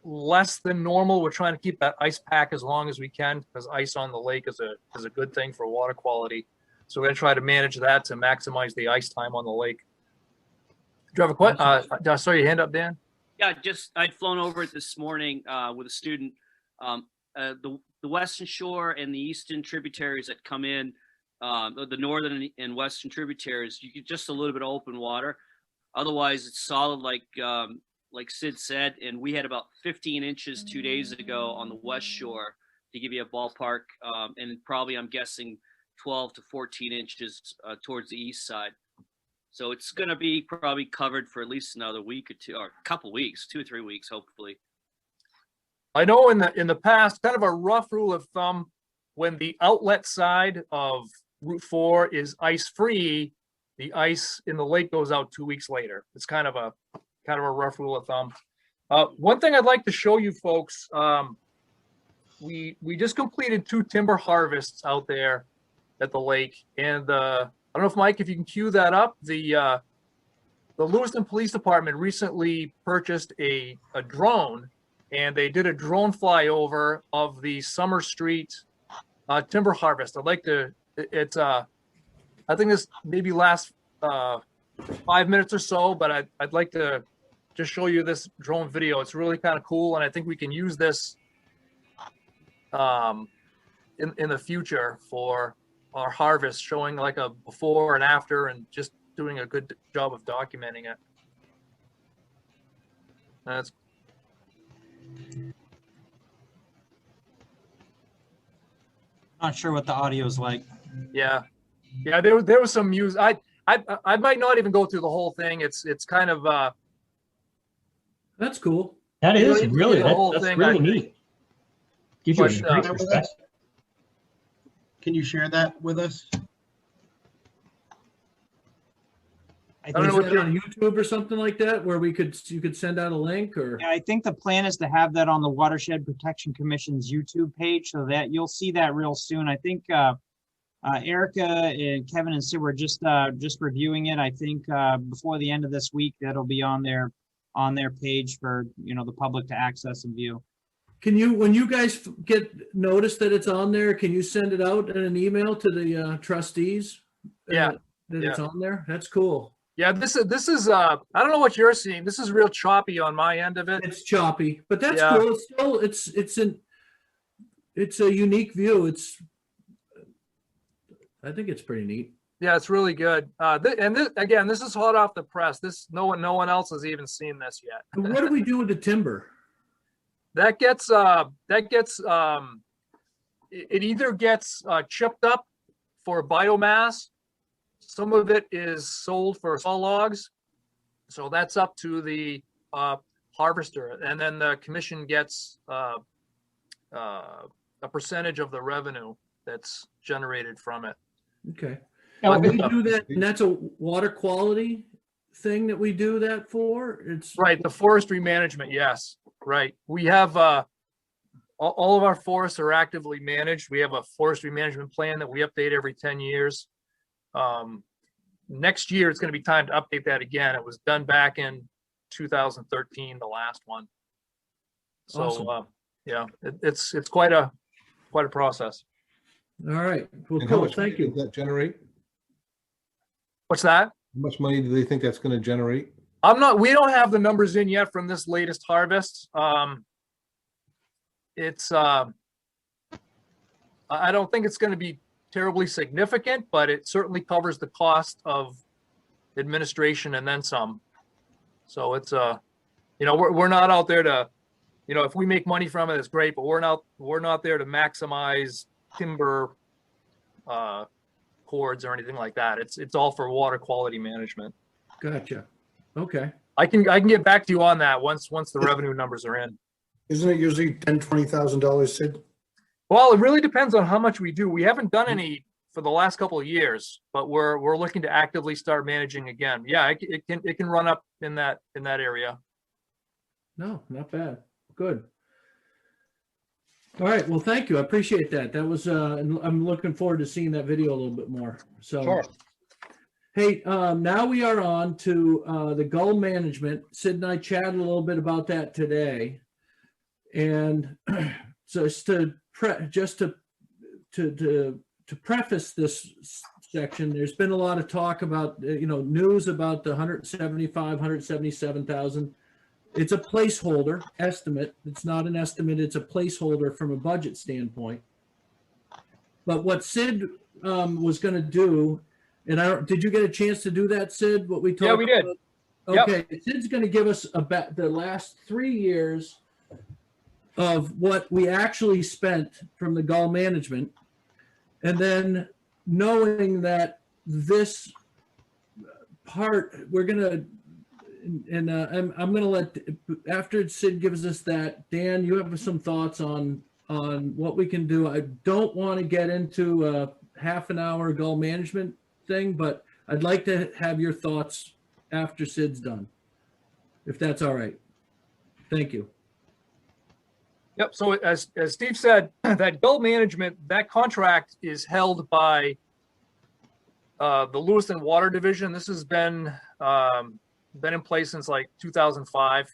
S6: less than normal. We're trying to keep that ice pack as long as we can, because ice on the lake is a good thing for water quality. So we're going to try to manage that to maximize the ice time on the lake. Do you have a question? I saw your hand up, Dan.
S8: Yeah, I'd flown over it this morning with a student. The western shore and the eastern tributaries that come in, the northern and western tributaries, you get just a little bit of open water. Otherwise, it's solid, like Sid said. And we had about 15 inches 2 days ago on the west shore, to give you a ballpark, and probably, I'm guessing, 12 to 14 inches towards the east side. So it's going to be probably covered for at least another week or two, or a couple weeks, 2 or 3 weeks, hopefully.
S6: I know in the past, kind of a rough rule of thumb, when the outlet side of Route 4 is ice-free, the ice in the lake goes out 2 weeks later. It's kind of a rough rule of thumb. One thing I'd like to show you folks, we just completed 2 timber harvests out there at the lake, and I don't know if Mike, if you can cue that up. The Lewiston Police Department recently purchased a drone, and they did a drone flyover of the Summer Street timber harvest. I'd like to. It's I think this maybe lasts 5 minutes or so, but I'd like to just show you this drone video. It's really kind of cool, and I think we can use this in the future for our harvest, showing like a before and after, and just doing a good job of documenting it. That's
S10: Not sure what the audio is like.
S6: yeah. There was some music. I might not even go through the whole thing. It's kind of
S1: That's cool.
S2: That
S6: You
S2: is
S6: don't need to
S2: really,
S6: see the whole
S2: that's
S6: thing,
S2: really
S6: I think.
S2: neat. Gives you a
S6: But,
S2: great
S9: uh,
S2: perspective.
S9: Can you share that with us?
S10: I
S6: don't know
S1: Is
S6: what
S1: that
S6: you're-
S1: on YouTube or something like that, where you could send out a link, or?
S10: Yeah, I think the plan is to have that on the Watershed Protection Commission's YouTube page, so that you'll see that real soon. I think Erica and Kevin and Sid were just reviewing it. I think before the end of this week, that'll be on their page for the public to access and view.
S1: Can you, when you guys get notice that it's on there, can you send it out in an email to the trustees?
S6: Yeah,
S1: That it's on there? That's cool.
S6: yeah. This is I don't know what you're seeing. This is real choppy on my end of it.
S1: It's choppy, but that's
S6: Yeah.
S1: cool. It's still, it's a unique view. I think it's pretty neat.
S6: Yeah, it's really good. Again, this is hot off the press. No one else has even seen this yet.
S1: What do we do with the timber?
S6: That gets it either gets chipped up for biomass. Some of it is sold for saw logs, so that's up to the harvester, and then the commission gets a percentage of the revenue that's generated from it.
S1: Okay.
S2: Now,
S1: We do that, and that's a water quality thing that we do that for? It's
S6: Right, the forestry management, yes, right. We have all of our forests are actively managed. We have a forestry management plan that we update every 10 years. Next year, it's going to be time to update that again. It was done back in 2013, the last one. So,
S1: Awesome.
S6: yeah, it's quite a process.
S1: all right. Well,
S3: And how
S1: cool.
S3: much money
S1: Thank you.
S3: does that generate?
S6: What's that?
S3: How much money do they think that's going to generate?
S6: We don't have the numbers in yet from this latest harvest. It's, I don't think it's going to be terribly significant, but it certainly covers the cost of administration and then some. So it's, we're not out there to, if we make money from it, it's great, but we're not there to maximize timber, cords or anything like that. It's all for water quality management.
S1: Gotcha. Okay.
S6: I can get back to you on that once the revenue numbers are in.
S4: Isn't it usually $10,000-$20,000, Sid?
S6: Well, it really depends on how much we do. We haven't done any for the last couple of years, but we're looking to actively start managing again. Yeah, it can run up in that area.
S1: No, not bad. Good. All right. Well, thank you. I appreciate that. That was, I'm looking forward to seeing that video a little bit more. So,
S6: Sure.
S1: Hey, now we are on to the gull management. Sid and I chatted a little bit about that today. And so to preface this section, there's been a lot of talk about, news about the 177,000. It's a placeholder estimate. It's not an estimate. It's a placeholder from a budget standpoint. But what Sid was going to do, and did you get a chance to do that, Sid? What we talked
S6: Yeah, we did.
S1: about?
S6: Yep.
S1: Okay, Sid's going to give us about the last 3 years of what we actually spent from the gull management, and then knowing that this part we're going to. And I'm going to let, after Sid gives us that, Dan, you have some thoughts on what we can do. I don't want to get into a half an hour gull management thing, but I'd like to have your thoughts after Sid's done, if that's all right. Thank you.
S6: Yep. So as Steve said, that gull management, that contract is held by the Lewiston Water Division. This has been in place since like 2005.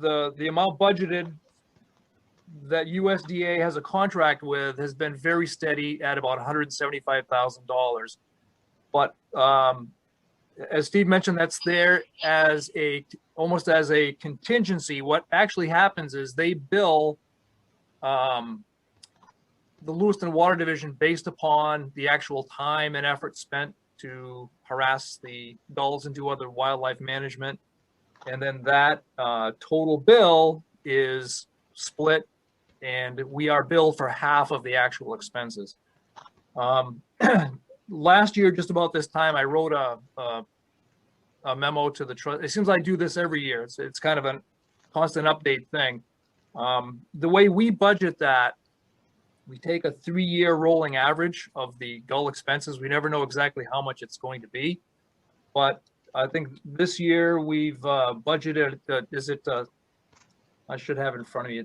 S6: The amount budgeted that USDA has a contract with has been very steady at about $175,000. But as Steve mentioned, that's there as almost as a contingency. What actually happens is they bill the Lewiston Water Division based upon the actual time and effort spent to harass the gulls and do other wildlife management. And then that total bill is split, and we are billed for half of the actual expenses. Last year, just about this time, I wrote a memo to the trust. It seems like I do this every year. It's kind of a constant update thing. The way we budget that, we take a 3-year rolling average of the gull expenses. We never know exactly how much it's going to be, but I think this year we've budgeted. I should have it in front of me.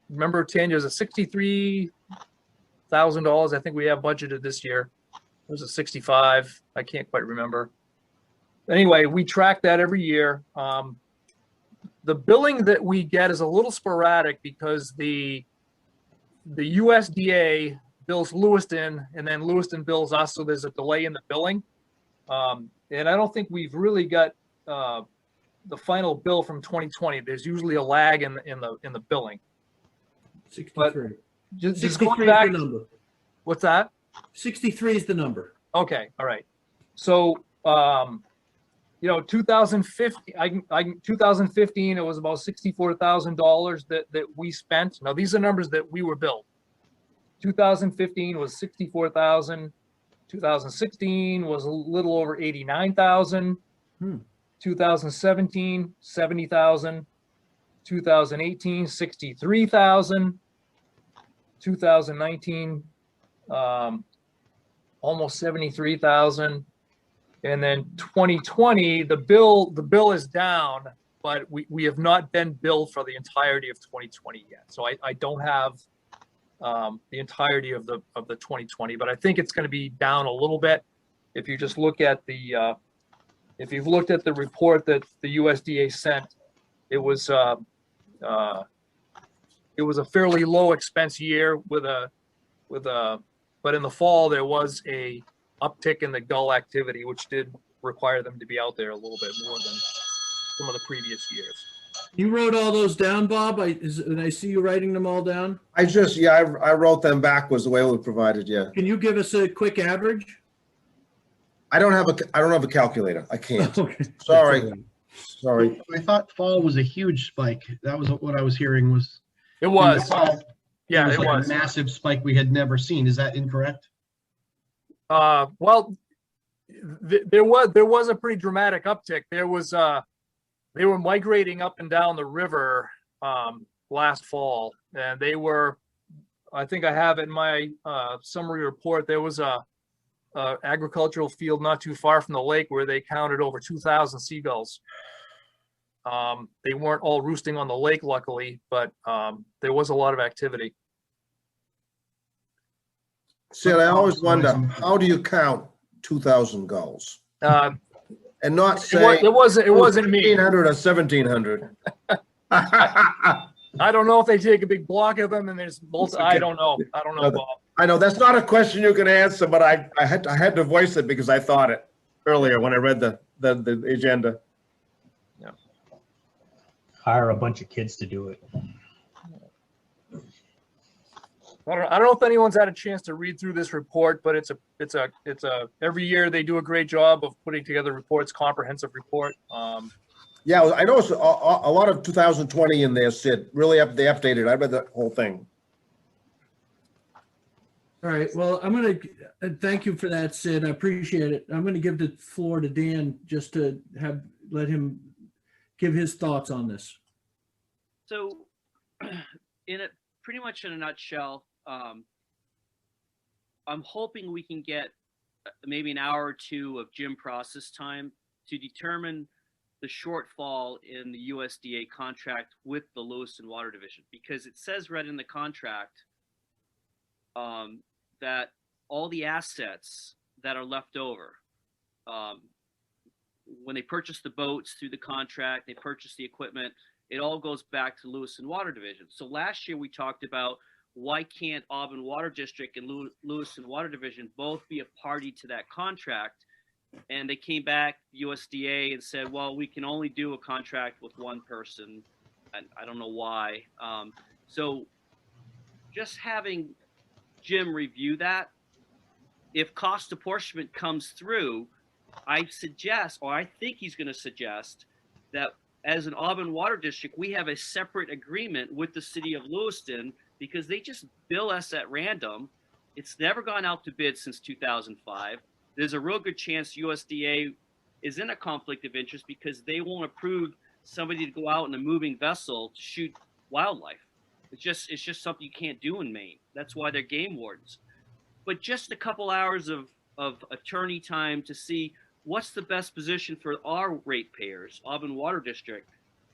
S6: Remember, Tanya, is it $63,000? I think we have budgeted this year. It was a 65. I can't quite remember. Anyway, we track that every year. The billing that we get is a little sporadic because the USDA bills Lewiston, and then Lewiston bills us, so there's a delay in the billing. And I don't think we've really got the final bill from 2020. There's usually a lag in the billing.
S1: 63.
S6: But just
S1: 63
S6: going back,
S1: is the number.
S6: what's that?
S1: 63 is the number.
S6: Okay, all right. So 2015, it was about $64,000 that we spent. Now these are numbers that we were billed. 2015 was 64,000. 2016 was a little over 89,000. 2017, 70,000. 2018, 63,000. 2019, almost 73,000. And then 2020, the bill is down, but we have not been billed for the entirety of 2020 yet. So I don't have the entirety of the 2020, but I think it's going to be down a little bit. If you just look at if you've looked at the report that the USDA sent, it was a fairly low expense year but in the fall there was a uptick in the gull activity, which did require them to be out there a little bit more than some of the previous years.
S1: You wrote all those down, Bob? And I see you writing them all down.
S7: I wrote them backwards the way we provided, yeah.
S1: Can you give us a quick average?
S7: I don't have a calculator. I can't.
S1: Okay.
S7: Sorry.
S9: I thought fall was a huge spike. That was what I was hearing was.
S6: It was.
S9: Yeah, it
S6: was
S9: a massive spike we had never seen. Is that incorrect?
S6: Well, there was a pretty dramatic uptick. They were migrating up and down the river last fall, and they were. I think I have in my summary report. There was a agricultural field not too far from the lake where they counted over 2,000 seagulls. They weren't all roosting on the lake, luckily, but there was a lot of activity.
S7: Sid, I always wonder, how do you count 2,000 gulls? And not say
S6: it wasn't me.
S7: 1,500 or 1,700.
S6: I don't know if they take a big block of them and there's multi. I don't know, Bob.
S7: I know that's not a question you can answer, but I had to voice it because I thought it earlier when I read the agenda.
S6: Yeah.
S2: Hire a bunch of kids to do it.
S6: I don't know if anyone's had a chance to read through this report, but it's a every year they do a great job of putting together reports, comprehensive report.
S7: Yeah, I know a lot of 2020 in there, Sid. Really, they updated. I read the whole thing.
S1: All right. Well, I'm going to thank you for that, Sid. I appreciate it. I'm going to give the floor to Dan just to let him give his thoughts on this.
S8: So, pretty much in a nutshell, I'm hoping we can get maybe an hour or two of gym process time to determine the shortfall in the USDA contract with the Lewiston Water Division, because it says right in the contract that all the assets that are left over, when they purchase the boats through the contract, they purchase the equipment, it all goes back to Lewiston Water Division. So last year we talked about why can't Auburn Water District and Lewiston Water Division both be a party to that contract? And they came back, USDA, and said, well, we can only do a contract with one person. And I don't know why. So just having Jim review that, if cost apportionment comes through, I suggest, or I think he's going to suggest, that as an Auburn Water District, we have a separate agreement with the city of Lewiston because they just bill us at random. It's never gone out to bid since 2005. There's a real good chance USDA is in a conflict of interest because they won't approve somebody to go out in a moving vessel to shoot wildlife. It's just something you can't do in Maine. That's why they're game wardens. But just a couple hours of attorney time to see what's the best position for our ratepayers, Auburn Water District,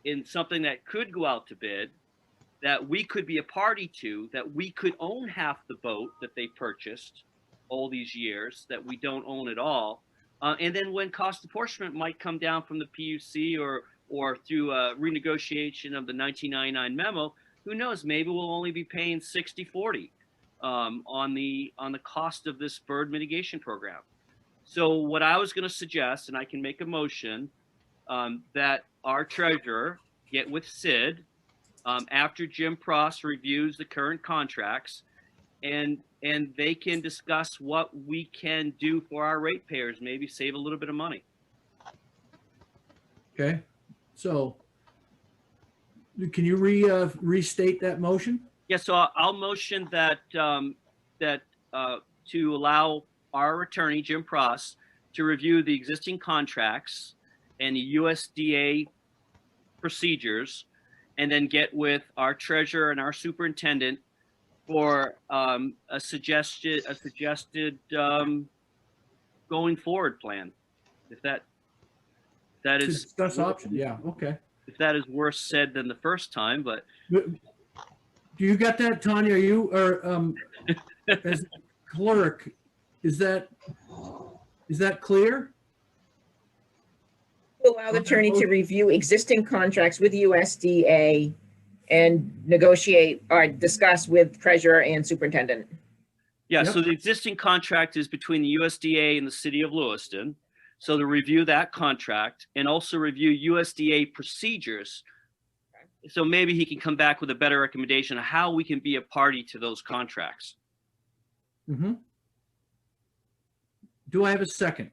S8: in something that could go out to bid, that we could be a party to, that we could own half the boat that they purchased all these years, that we don't own at all. And then when cost apportionment might come down from the PUC or through a renegotiation of the 1999 memo, who knows, maybe we'll only be paying 60-40 on the cost of this bird mitigation program. So what I was going to suggest, and I can make a motion, that our treasurer get with Sid after Jim Pross reviews the current contracts, and they can discuss what we can do for our ratepayers, maybe save a little bit of money.
S1: Okay, so can you restate that motion?
S8: Yeah, so I'll motion that to allow our attorney, Jim Pross, to review the existing contracts and the USDA procedures, and then get with our treasurer and our superintendent for a suggested going forward plan. If that
S1: To
S8: is
S1: discuss options, yeah, okay.
S8: if that is worse said than the first time, but
S1: Do you got that, Tanya? Or as clerk, is that clear?
S5: Allow the attorney to review existing contracts with USDA and negotiate or discuss with treasurer and superintendent.
S8: yeah,
S1: Yep.
S8: so the existing contract is between the USDA and the city of Lewiston. So to review that contract and also review USDA procedures. So maybe he can come back with a better recommendation of how we can be a party to those contracts.
S1: Mm-hmm. Do I have a second?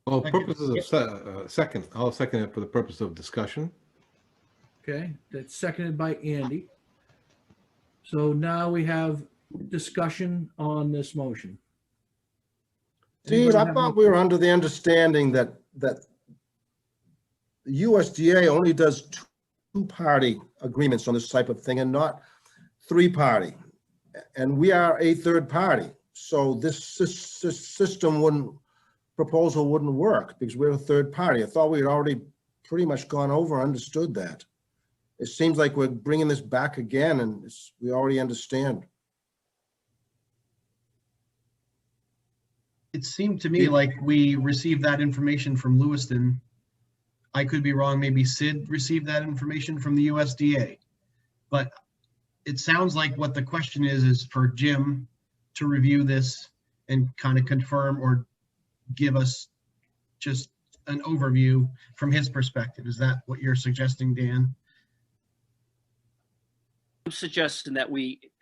S3: Well,
S9: Second.
S3: purposes of second, I'll second it for the purpose of discussion.
S1: Okay, that's seconded by Andy. So now we have discussion on this motion.
S7: Steve,
S1: Anybody
S7: I
S1: have
S7: thought
S1: any-
S7: we were under the understanding that USDA only does two-party agreements on this type of thing and not three-party. And we are a third party. So this proposal wouldn't work because we're a third party. I thought we had already pretty much gone over, understood that. It seems like we're bringing this back again and we already understand.
S9: It seemed to me like we received that information from Lewiston. I could be wrong, maybe Sid received that information from the USDA. But it sounds like what the question is for Jim to review this and kind of confirm or give us just an overview from his perspective. Is that what you're suggesting, Dan?
S8: I'm suggesting that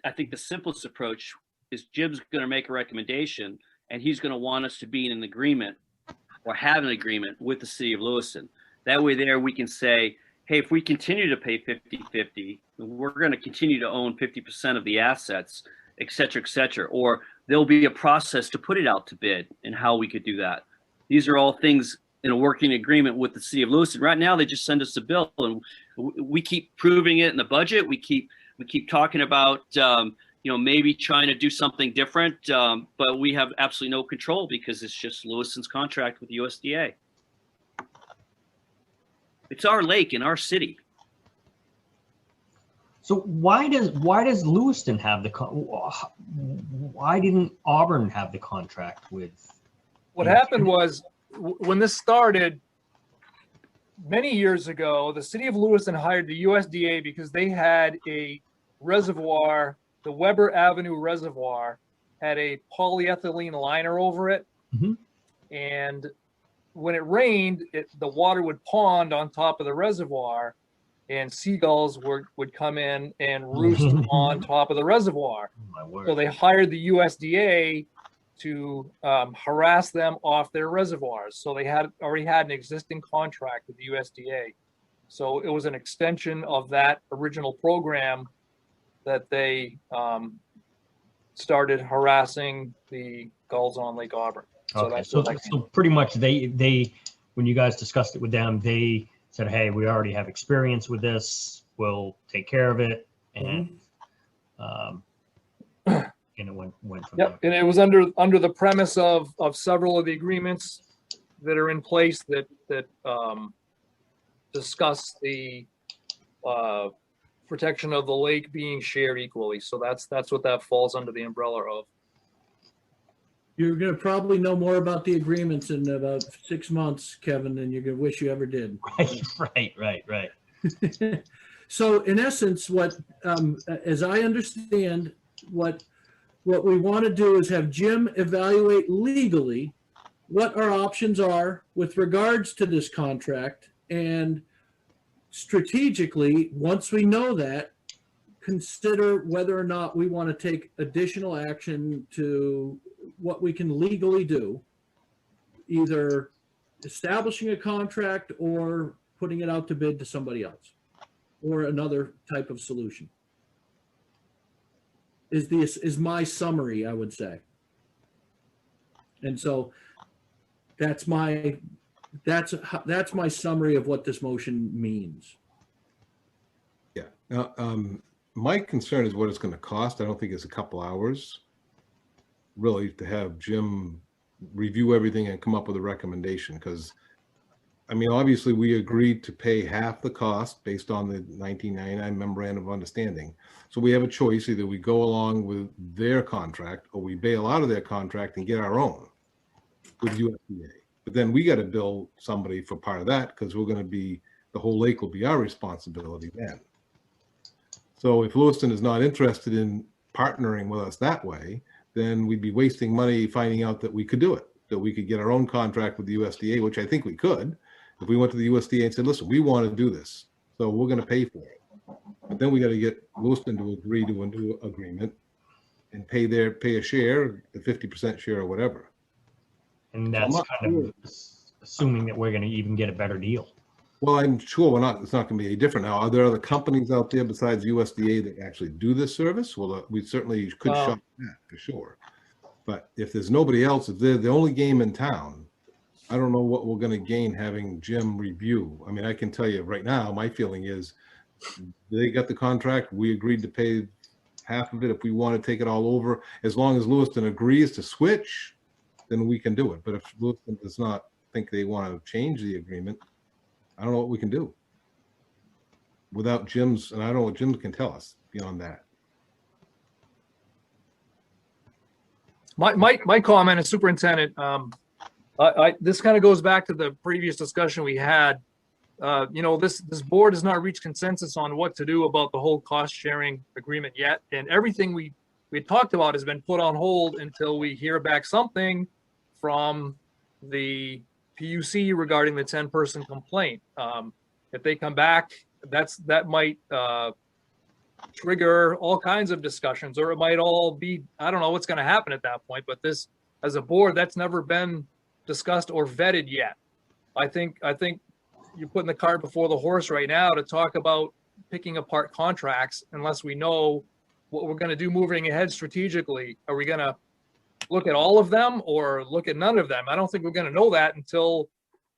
S8: I think the simplest approach is Jim's going to make a recommendation and he's going to want us to be in an agreement or have an agreement with the city of Lewiston. That way there we can say, hey, if we continue to pay 50-50, we're going to continue to own 50% of the assets, et cetera, or there'll be a process to put it out to bid and how we could do that. These are all things in a working agreement with the city of Lewiston. Right now, they just send us a bill and we keep proving it in the budget. We keep talking about, maybe trying to do something different, but we have absolutely no control because it's just Lewiston's contract with the USDA. It's our lake in our city.
S2: So why does Lewiston have why didn't Auburn have the contract with?
S6: What happened was when this started, many years ago, the city of Lewiston hired the USDA because they had a reservoir, the Weber Avenue Reservoir, had a polyethylene liner over it.
S2: Mhm.
S6: And when it rained, the water would pond on top of the reservoir, and seagulls would come in and roost on top of the reservoir.
S2: Oh, my word.
S6: So they hired the USDA to harass them off their reservoirs. So they already had an existing contract with the USDA. So it was an extension of that original program that they started harassing the gulls on Lake Auburn. So
S2: Okay,
S6: that's
S2: so,
S6: what that
S2: so pretty much they, when you guys discussed it with them, they said, hey, we already have experience with this, we'll take care of it, and and it went from
S6: Yep, and it was under the premise of several of the agreements that are in place that discuss the protection of the lake being shared equally. So that's what that falls under the umbrella of.
S1: You're gonna probably know more about the agreements in about 6 months, Kevin, than you're gonna wish you ever did.
S2: Right.
S1: So in essence, what, as I understand, what we want to do is have Jim evaluate legally what our options are with regards to this contract, and strategically, once we know that, consider whether or not we want to take additional action to what we can legally do, either establishing a contract or putting it out to bid to somebody else, or another type of solution. Is my summary, I would say. And so that's my summary of what this motion means.
S3: Yeah. Now, my concern is what it's going to cost. I don't think it's a couple hours, really, to have Jim review everything and come up with a recommendation. Because, I mean, obviously, we agreed to pay half the cost based on the 1999 memorandum of understanding. So we have a choice: either we go along with their contract, or we bail out of their contract and get our own with USDA. But then we got to bill somebody for part of that, because we're going to be, the whole lake will be our responsibility then. So if Lewiston is not interested in partnering with us that way, then we'd be wasting money finding out that we could do it, that we could get our own contract with the USDA, which I think we could. If we went to the USDA and said, listen, we want to do this, so we're going to pay for it. But then we got to get Lewiston to agree to a new agreement and pay a share, the 50% share or whatever.
S2: And that's kind of assuming that we're going to even get a better deal.
S3: Well, I'm sure it's not going to be any different now. Are there other companies out there besides USDA that actually do this service? Well, we certainly could shop that for sure. But if there's nobody else, if they're the only game in town, I don't know what we're going to gain having Jim review. I mean, I can tell you right now, my feeling is they got the contract. We agreed to pay half of it if we want to take it all over. As long as Lewiston agrees to switch, then we can do it. But if Lewiston does not think they want to change the agreement, I don't know what we can do without Jim's, and I don't know what Jim can tell us beyond that.
S6: My comment as superintendent, this kind of goes back to the previous discussion we had. This board has not reached consensus on what to do about the whole cost sharing agreement yet, and everything we talked about has been put on hold until we hear back something from the PUC regarding the 10-person complaint. If they come back, that might trigger all kinds of discussions, or it might all be, I don't know what's going to happen at that point. But this, as a board, that's never been discussed or vetted yet. I think you're putting the cart before the horse right now to talk about picking apart contracts unless we know what we're going to do moving ahead strategically. Are we going to look at all of them or look at none of them? I don't think we're going to know that until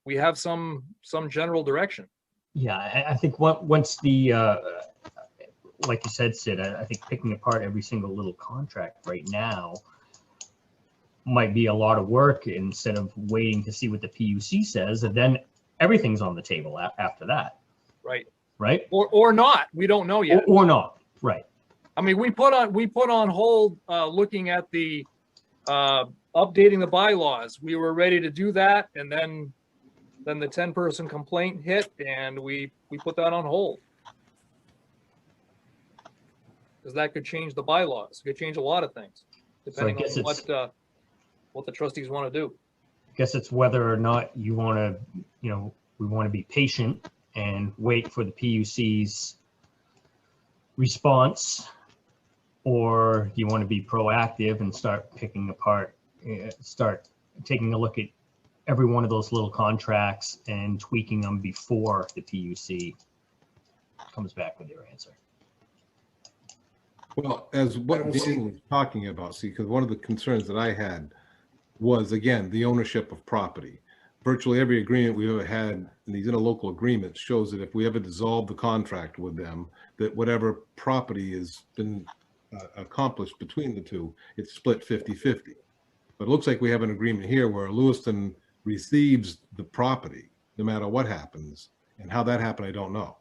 S6: we have some general direction.
S2: Yeah, I think once the, like you said, Sid, I think picking apart every single little contract right now might be a lot of work instead of waiting to see what the PUC says, and then everything's on the table after that. Right.
S6: Or not. We don't know yet.
S2: Or not. Right.
S6: I mean, we put on hold looking at the updating the bylaws. We were ready to do that, and then then the 10-person complaint hit and we put that on hold. Because that could change the bylaws, it could change a lot of things, depending
S2: guess
S6: on
S2: it's-
S6: what the trustees want to do.
S2: I guess it's whether or not you want to, we want to be patient and wait for the PUC's response, or do you want to be proactive and start picking apart, start taking a look at every one of those little contracts and tweaking them before the PUC comes back with their answer.
S3: Well, as what Dean was talking about, see, because one of the concerns that I had was, again, the ownership of property. Virtually every agreement we've ever had in these interlocal agreements shows that if we ever dissolve the contract with them, that whatever property has been accomplished between the two, it's split 50-50. But it looks like we have an agreement here where Lewiston receives the property no matter what happens, and how that happened, I don't know.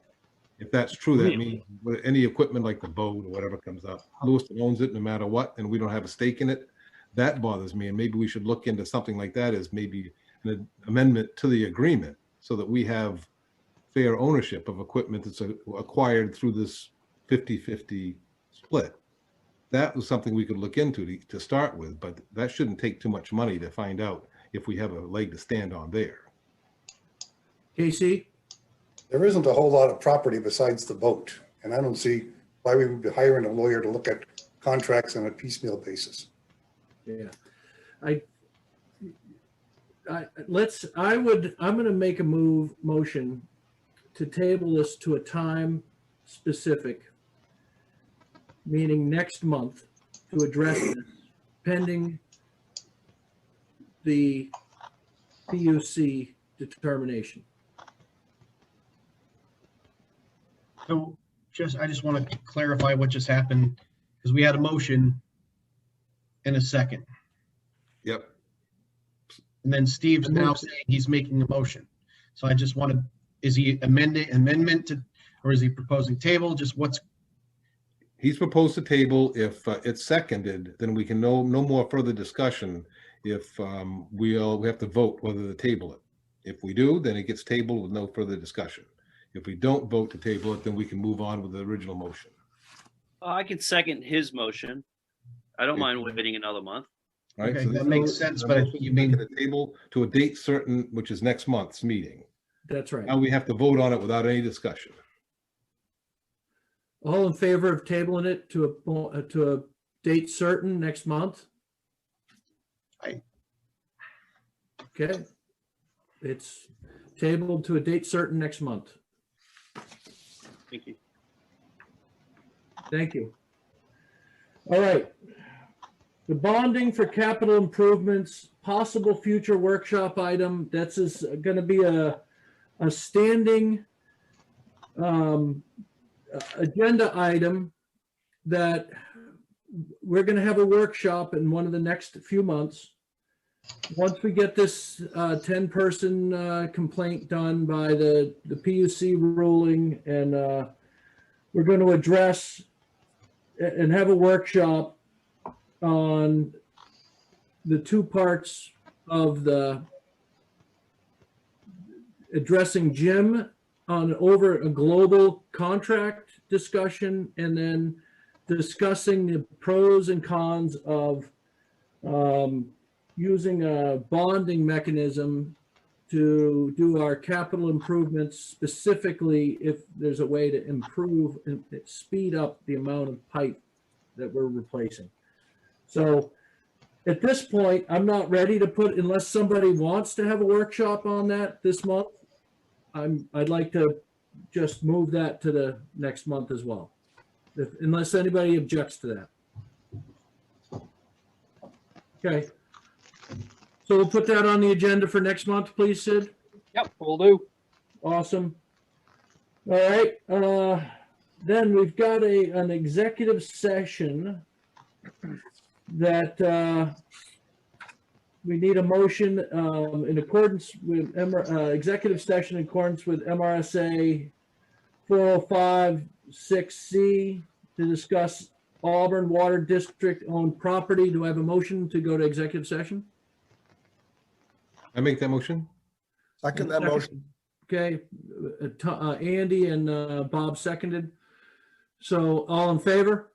S3: If that's true, that means any equipment like the boat or whatever comes up, Lewiston owns it no matter what, and we don't have a stake in it. That bothers me, and maybe we should look into something like that as maybe an amendment to the agreement so that we have fair ownership of equipment that's acquired through this 50-50 split. That was something we could look into to start with, but that shouldn't take too much money to find out if we have a leg to stand on there.
S1: Casey?
S4: There isn't a whole lot of property besides the boat, and I don't see why we would be hiring a lawyer to look at contracts on a piecemeal basis.
S1: Yeah. I'm going to make a motion to table this to a time specific, meaning next month, to address this pending the PUC determination.
S9: So I just want to clarify what just happened, because we had a motion in a second.
S3: Yep.
S9: And then Steve's now saying he's making a motion. So I just want to, is he amendment to, or is he proposing table? Just what's?
S3: He's proposed a table. If it's seconded, then we can no more further discussion. If we have to vote whether to table it. If we do, then it gets tabled with no further discussion. If we don't vote to table it, then we can move on with the original motion.
S8: I can second his motion. I don't mind waiting another month.
S3: Right?
S9: Okay,
S3: So
S9: that
S3: this
S9: makes
S3: is
S9: sense,
S3: a
S9: but I
S3: motion
S9: think you
S3: to
S9: mean-
S3: make it a table to a date certain, which is next month's meeting.
S1: That's right.
S3: Now we have to vote on it without any discussion.
S1: All in favor of tabling it to a date certain next month?
S9: Aye.
S1: Okay. It's tabled to a date certain next month.
S8: Thank you.
S1: Thank you. All right. The bonding for capital improvements, possible future workshop item. That's going to be a standing agenda item that we're going to have a workshop in one of the next few months. Once we get this 10-person complaint done by the PUC ruling, and we're going to address and have a workshop on the two parts of the addressing Jim on over a global contract discussion, and then discussing the pros and cons of using a bonding mechanism to do our capital improvements, specifically if there's a way to improve and speed up the amount of pipe that we're replacing. So at this point, I'm not ready to put, unless somebody wants to have a workshop on that this month, I'd like to just move that to the next month as well, unless anybody objects to that. Okay. So we'll put that on the agenda for next month, please, Sid.
S6: Yep, will do.
S1: Awesome. All right. Then we've got an executive session that we need a motion in accordance with executive session in accordance with MRSA 405-6C to discuss Auburn Water District owned property. Do I have a motion to go to executive session?
S3: I make that motion?
S7: Second that motion.
S1: Okay, Andy and Bob seconded. So all in favor?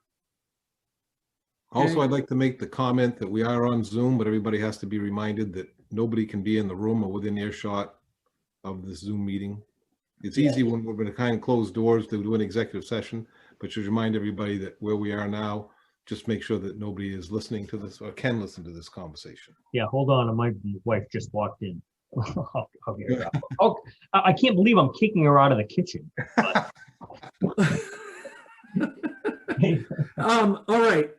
S3: Also,
S1: Okay.
S3: I'd like to make the comment that we are on Zoom, but everybody has to be reminded that nobody can be in the room or within earshot of this Zoom meeting. It's easy when we're behind closed doors to do an executive session, but just remind everybody that where we are now, just make sure that nobody is listening to this or can listen to this conversation.
S2: Yeah, hold on. My wife just walked in. I'll get her out. Oh, I can't believe I'm kicking her out of the kitchen.
S1: All right,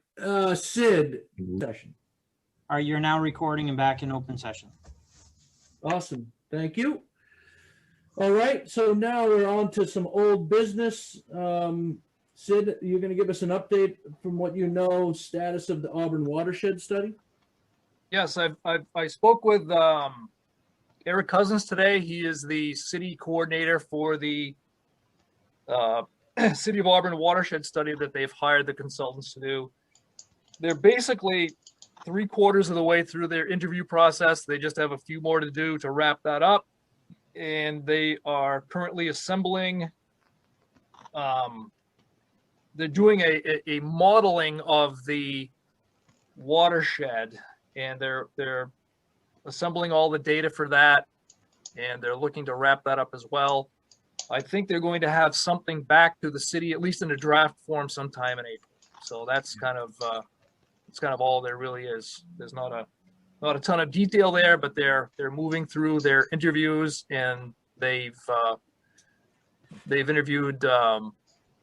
S1: Sid, session.
S10: You're now recording and back in open session.
S1: Awesome, thank you. All right, so now we're on to some old business. Sid, you're gonna give us an update from what you know, status of the Auburn watershed study?
S6: Yes, I spoke with Eric Cousins today. He is the city coordinator for the City of Auburn watershed study that they've hired the consultants to do. They're basically 3/4 of the way through their interview process. They just have a few more to do to wrap that up. And they are currently assembling, they're doing a modeling of the watershed, and they're assembling all the data for that, and they're looking to wrap that up as well. I think they're going to have something back to the city, at least in a draft form, sometime in April. So that's kind of all there really is. There's not a ton of detail there, but they're moving through their interviews, and they've interviewed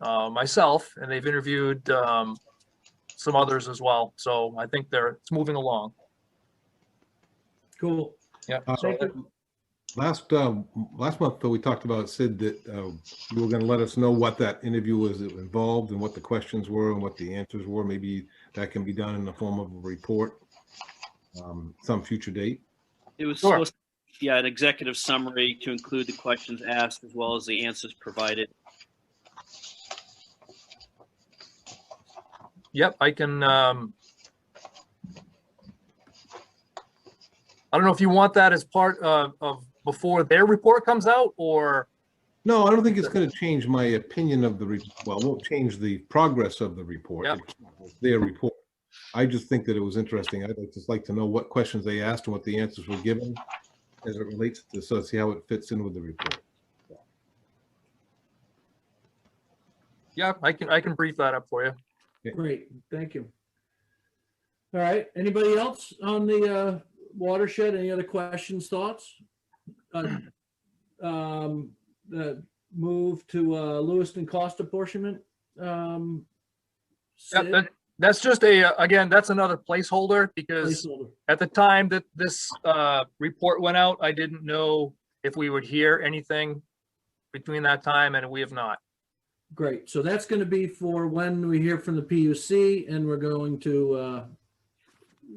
S6: myself, and they've interviewed some others as well. So I think it's moving along.
S1: Cool.
S6: Yeah.
S1: Thank you.
S3: Last month, though, we talked about, Sid, that you were going to let us know what that interview was involved and what the questions were and what the answers were. Maybe that can be done in the form of a report, some future date.
S8: It was
S6: Sure.
S8: supposed to, yeah, an executive summary to include the questions asked as well as the answers provided.
S6: Yep, I can. I don't know if you want that as part of before their report comes out, or
S3: No, I don't think it's going to change my opinion of well, it won't change the progress of the report.
S6: Yep.
S3: It's their report. I just think that it was interesting. I'd just like to know what questions they asked and what the answers were given as it relates to, so see how it fits in with the report.
S6: yeah, I can brief that up for you.
S1: Great, thank you. All right, anybody else on the watershed? Any other questions, thoughts? The move to Lewiston cost apportionment.
S6: Yep, that's just again, that's another placeholder, because
S1: Placeholder.
S6: at the time that this report went out, I didn't know if we would hear anything between that time, and we have not.
S1: Great, so that's going to be for when we hear from the PUC, and we're going to,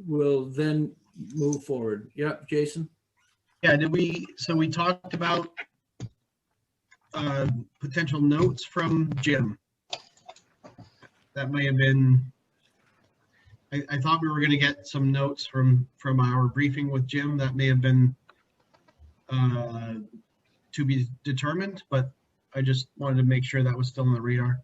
S1: we'll then move forward. Yep, Jason?
S9: Yeah, so we talked about potential notes from Jim. That may have been, I thought we were going to get some notes from our briefing with Jim. That may have been to be determined, but I just wanted to make sure that was still on the radar.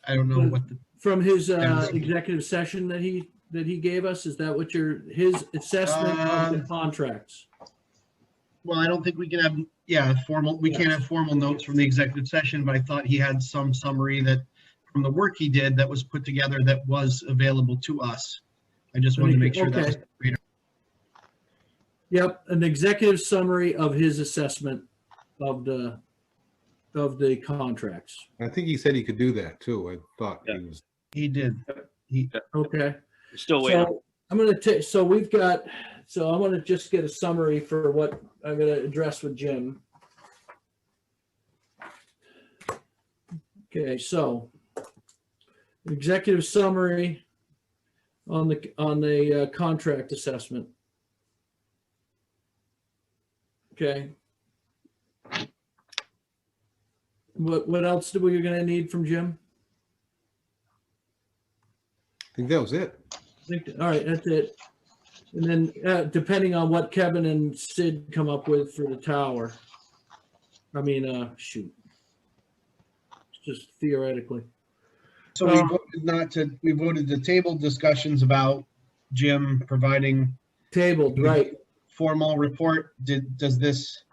S9: I don't know what the,
S1: From his executive session that he gave us, is that what his assessment of the contracts?
S9: well, I don't think we can have, we can't have formal notes from the executive session, but I thought he had some summary that from the work he did that was put together that was available to us. I just wanted to make sure that was on the radar.
S1: Yep, an executive summary of his assessment of the contracts.
S3: I think he said he could do that too. I thought he was.
S9: He did.
S1: Okay.
S8: We're still waiting.
S1: So I'm going to take, so we've got, so I'm going to just get a summary for what I'm going to address with Jim. Okay, so executive summary on the contract assessment. Okay. What else were you going to need from Jim?
S3: I think that was it.
S1: All right, that's it. And then depending on what Kevin and Sid come up with for the tower. I mean, shoot. Just theoretically.
S9: So we voted not to, we voted to table discussions about Jim providing
S1: Tabled, right.
S9: formal report. Does this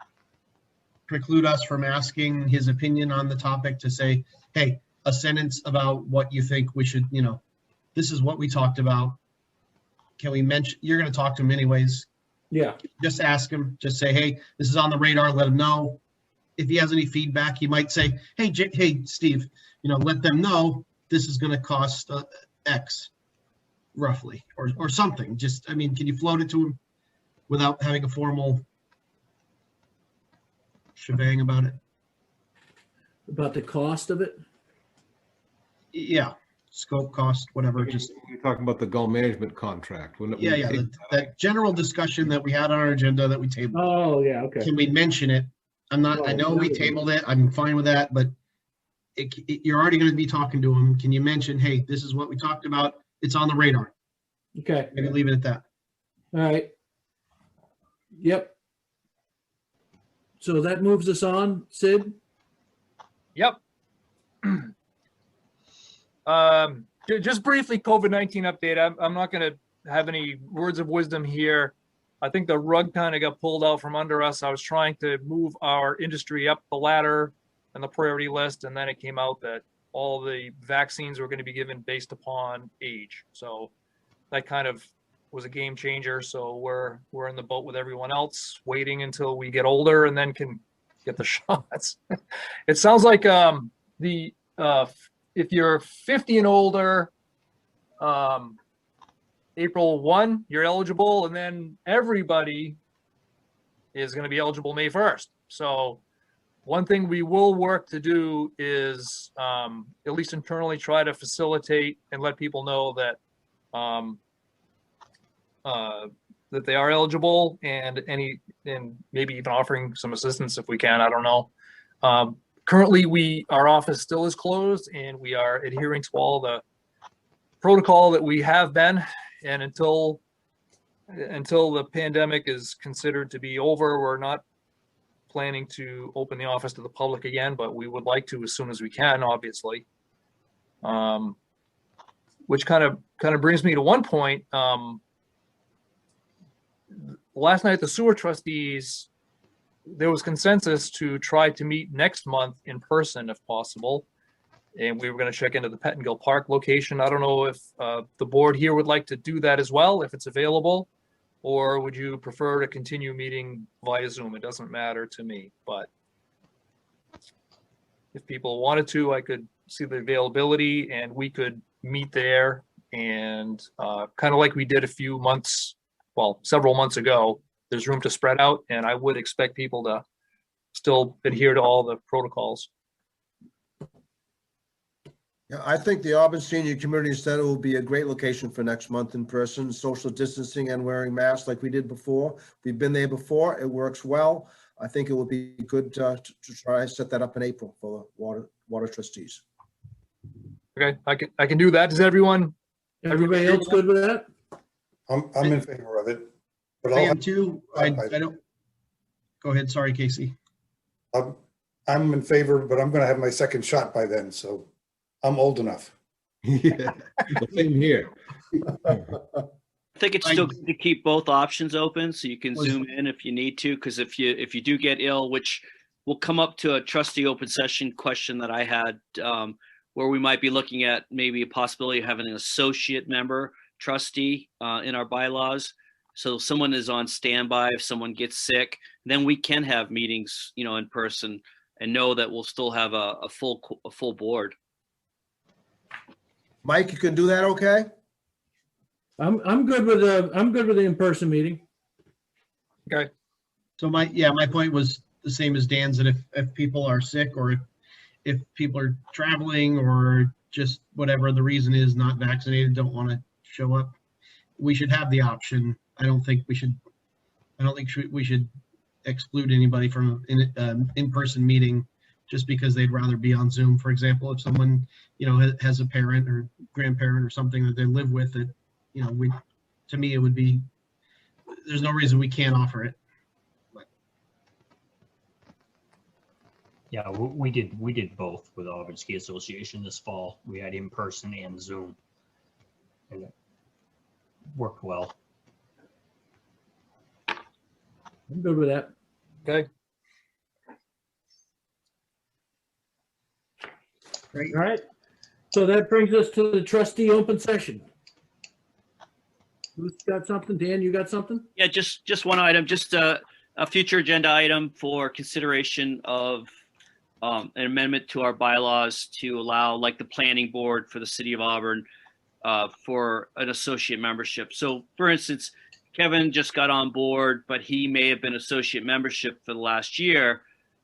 S9: preclude us from asking his opinion on the topic to say, hey, a sentence about what you think we should, this is what we talked about. Can we mention, you're going to talk to him anyways.
S1: Yeah.
S9: Just ask him, just say, hey, this is on the radar, let him know. If he has any feedback, he might say, hey, hey, Steve, let them know this is going to cost X roughly, or something. Just, I mean, can you float it to him without having a formal shebang about it?
S1: About the cost of it?
S9: Yeah, scope, cost, whatever, just,
S3: You're talking about the goal management contract. wouldn't it?
S9: yeah, that general discussion that we had on our agenda that we tabled.
S1: Oh, yeah, okay.
S9: Can we mention it? I know we tabled it, I'm fine with that, but you're already going to be talking to him. Can you mention, hey, this is what we talked about, it's on the radar?
S1: Okay.
S9: Maybe leave it at that.
S1: All right. Yep. So that moves us on, Sid?
S6: Yep. Just briefly, COVID-19 update. I'm not going to have any words of wisdom here. I think the rug kind of got pulled out from under us. I was trying to move our industry up the ladder and the priority list, and then it came out that all the vaccines were going to be given based upon age. So that kind of was a game changer. So we're in the boat with everyone else, waiting until we get older and then can get the shots. It sounds like if you're 50 and older, April 1, you're eligible, and then everybody is going to be eligible May 1st. So one thing we will work to do is at least internally try to facilitate and let people know that that they are eligible, and maybe even offering some assistance if we can. I don't know. Currently, our office still is closed, and we are adhering to all the protocol that we have been. And until the pandemic is considered to be over, we're not planning to open the office to the public again, but we would like to as soon as we can, obviously. Which kind of brings me to one point. Last night, the sewer trustees, there was consensus to try to meet next month in person if possible. And we were going to check into the Pettingill Park location. I don't know if the board here would like to do that as well, if it's available, or would you prefer to continue meeting via Zoom? It doesn't matter to me, but if people wanted to, I could see the availability and we could meet there, and kind of like we did several months ago. There's room to spread out, and I would expect people to still adhere to all the protocols.
S7: Yeah, I think the Auburn Senior Community Center will be a great location for next month in person, social distancing and wearing masks like we did before. We've been there before. It works well. I think it would be good to try to set that up in April for the water trustees.
S6: Okay, I can do that. Does everybody
S1: else good with that?
S4: I'm in favor of it. But
S9: I am too. I don't. Go ahead. Sorry, Casey.
S4: I'm in favor, but I'm going to have my second shot by then, so I'm old enough.
S3: Yeah, same here.
S8: I think it's still good to keep both options open so you can zoom in if you need to, because if you do get ill, which will come up to a trustee open session question that I had, where we might be looking at maybe a possibility of having an associate member trustee in our bylaws. So someone is on standby if someone gets sick, then we can have meetings, in person, and know that we'll still have a full board.
S7: Mike, you can do that, okay?
S1: I'm good with the in-person meeting.
S6: Okay.
S9: So my point was the same as Dan's, that if people are sick, or if people are traveling, or just whatever the reason is, not vaccinated, don't want to show up, we should have the option. I don't think we should exclude anybody from an in-person meeting just because they'd rather be on Zoom. For example, if someone, has a parent or grandparent or something that they live with, that, to me, it would be there's no reason we can't offer it.
S2: Yeah, we did both with Auburn Ski Association this fall. We had in person and Zoom, and it worked well.
S1: I'm good with that.
S6: Okay.
S9: Great.
S1: All right. So that brings us to the trustee open session. Who's got something? Dan, you got something?
S8: Yeah, just one item, just a future agenda item for consideration of an amendment to our bylaws to allow, like, the planning board for the city of Auburn for an associate membership. So for instance, Kevin just got on board, but he may have been associate membership for the last year.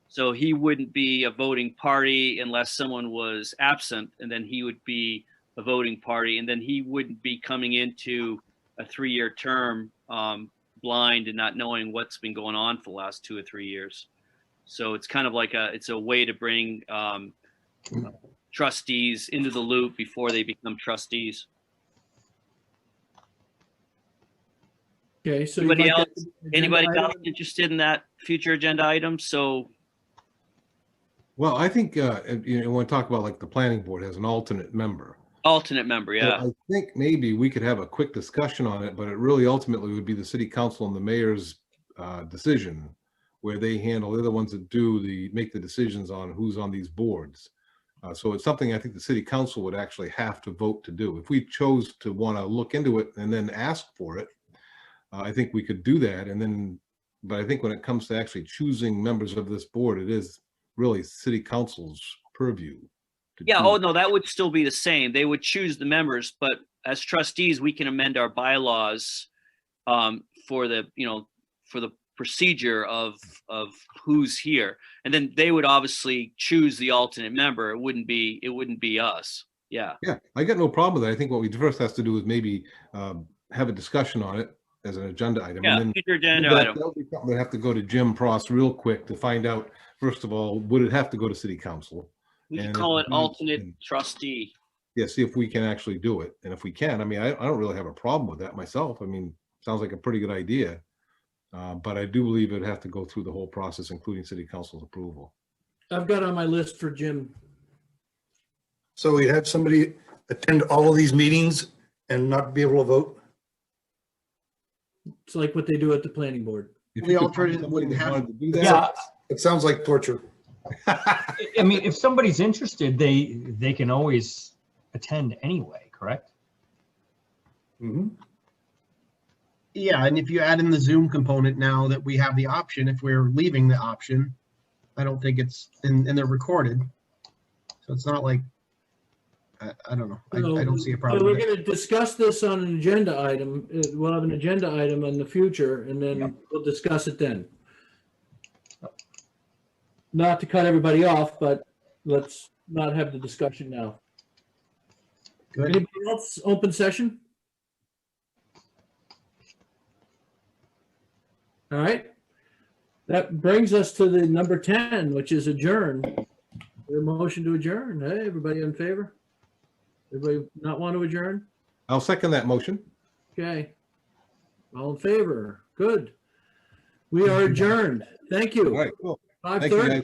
S8: So he wouldn't be a voting party unless someone was absent, and then he would be a voting party, and then he wouldn't be coming into a 3-year term blind and not knowing what's been going on for the last 2 or 3 years. So it's kind of like it's a way to bring trustees into the loop before they become trustees.
S1: Okay, so you'd
S8: Anybody
S1: like
S8: else?
S1: that agenda
S8: Anybody
S1: item?
S8: else interested in that future agenda item? So
S3: Well, I think, you want to talk about like the planning board has an alternate member.
S8: alternate member,
S3: So
S8: yeah.
S3: I think maybe we could have a quick discussion on it, but it really ultimately would be the city council and the mayor's decision, where they handle, they're the ones that make the decisions on who's on these boards. So it's something I think the city council would actually have to vote to do. If we chose to want to look into it and then ask for it, I think we could do that. And then, but I think when it comes to actually choosing members of this board, it is really city council's purview.
S8: Yeah, oh no, that would still be the same. They would choose the members, but as trustees, we can amend our bylaws for the procedure of who's here. And then they would obviously choose the alternate member. It wouldn't be us. Yeah.
S3: Yeah, I got no problem with that. I think what we first has to do is maybe have a discussion on it as an agenda item.
S8: Yeah,
S3: And then
S8: future agenda item.
S3: that'll be something that have to go to Jim Pross real quick to find out, first of all, would it have to go to city council?
S8: We can
S3: And
S8: call
S3: if
S8: it
S3: we
S8: alternate
S3: can-
S8: trustee.
S3: Yeah, see if we can actually do it. And if we can, I mean, I don't really have a problem with that myself. I mean, sounds like a pretty good idea. But I do believe it'd have to go through the whole process, including city council's approval.
S1: I've got on my list for Jim.
S4: So we have somebody attend all of these meetings and not be able to vote?
S1: It's like what they do at the planning board.
S3: If
S9: The
S3: you could
S9: alternate
S3: find
S9: wouldn't
S3: somebody that
S9: have-
S3: wanted to do that,
S2: Yeah,
S4: It sounds like torture.
S2: I mean, if somebody's interested, they can always attend anyway, correct?
S4: Mhm.
S9: Yeah, and if you add in the Zoom component now that we have the option, if we're leaving the option, I don't think it's, and they're recorded. So it's not like, I don't know. I don't see a
S1: So
S9: problem
S1: we're
S9: with it.
S1: going to discuss this on an agenda item. We'll have an agenda item in the future, and then we'll discuss it then. Not to cut everybody off, but let's not have the discussion now.
S9: Good.
S1: Anybody else open session? All right. That brings us to the number 10, which is adjourn. The motion to adjourn. Hey, everybody in favor? Everybody not want to adjourn?
S3: I'll second that motion.
S1: Okay. All in favor? Good. We are adjourned. Thank
S3: All
S1: you.
S3: right, cool.
S1: 5:30.
S3: Thank you, guys.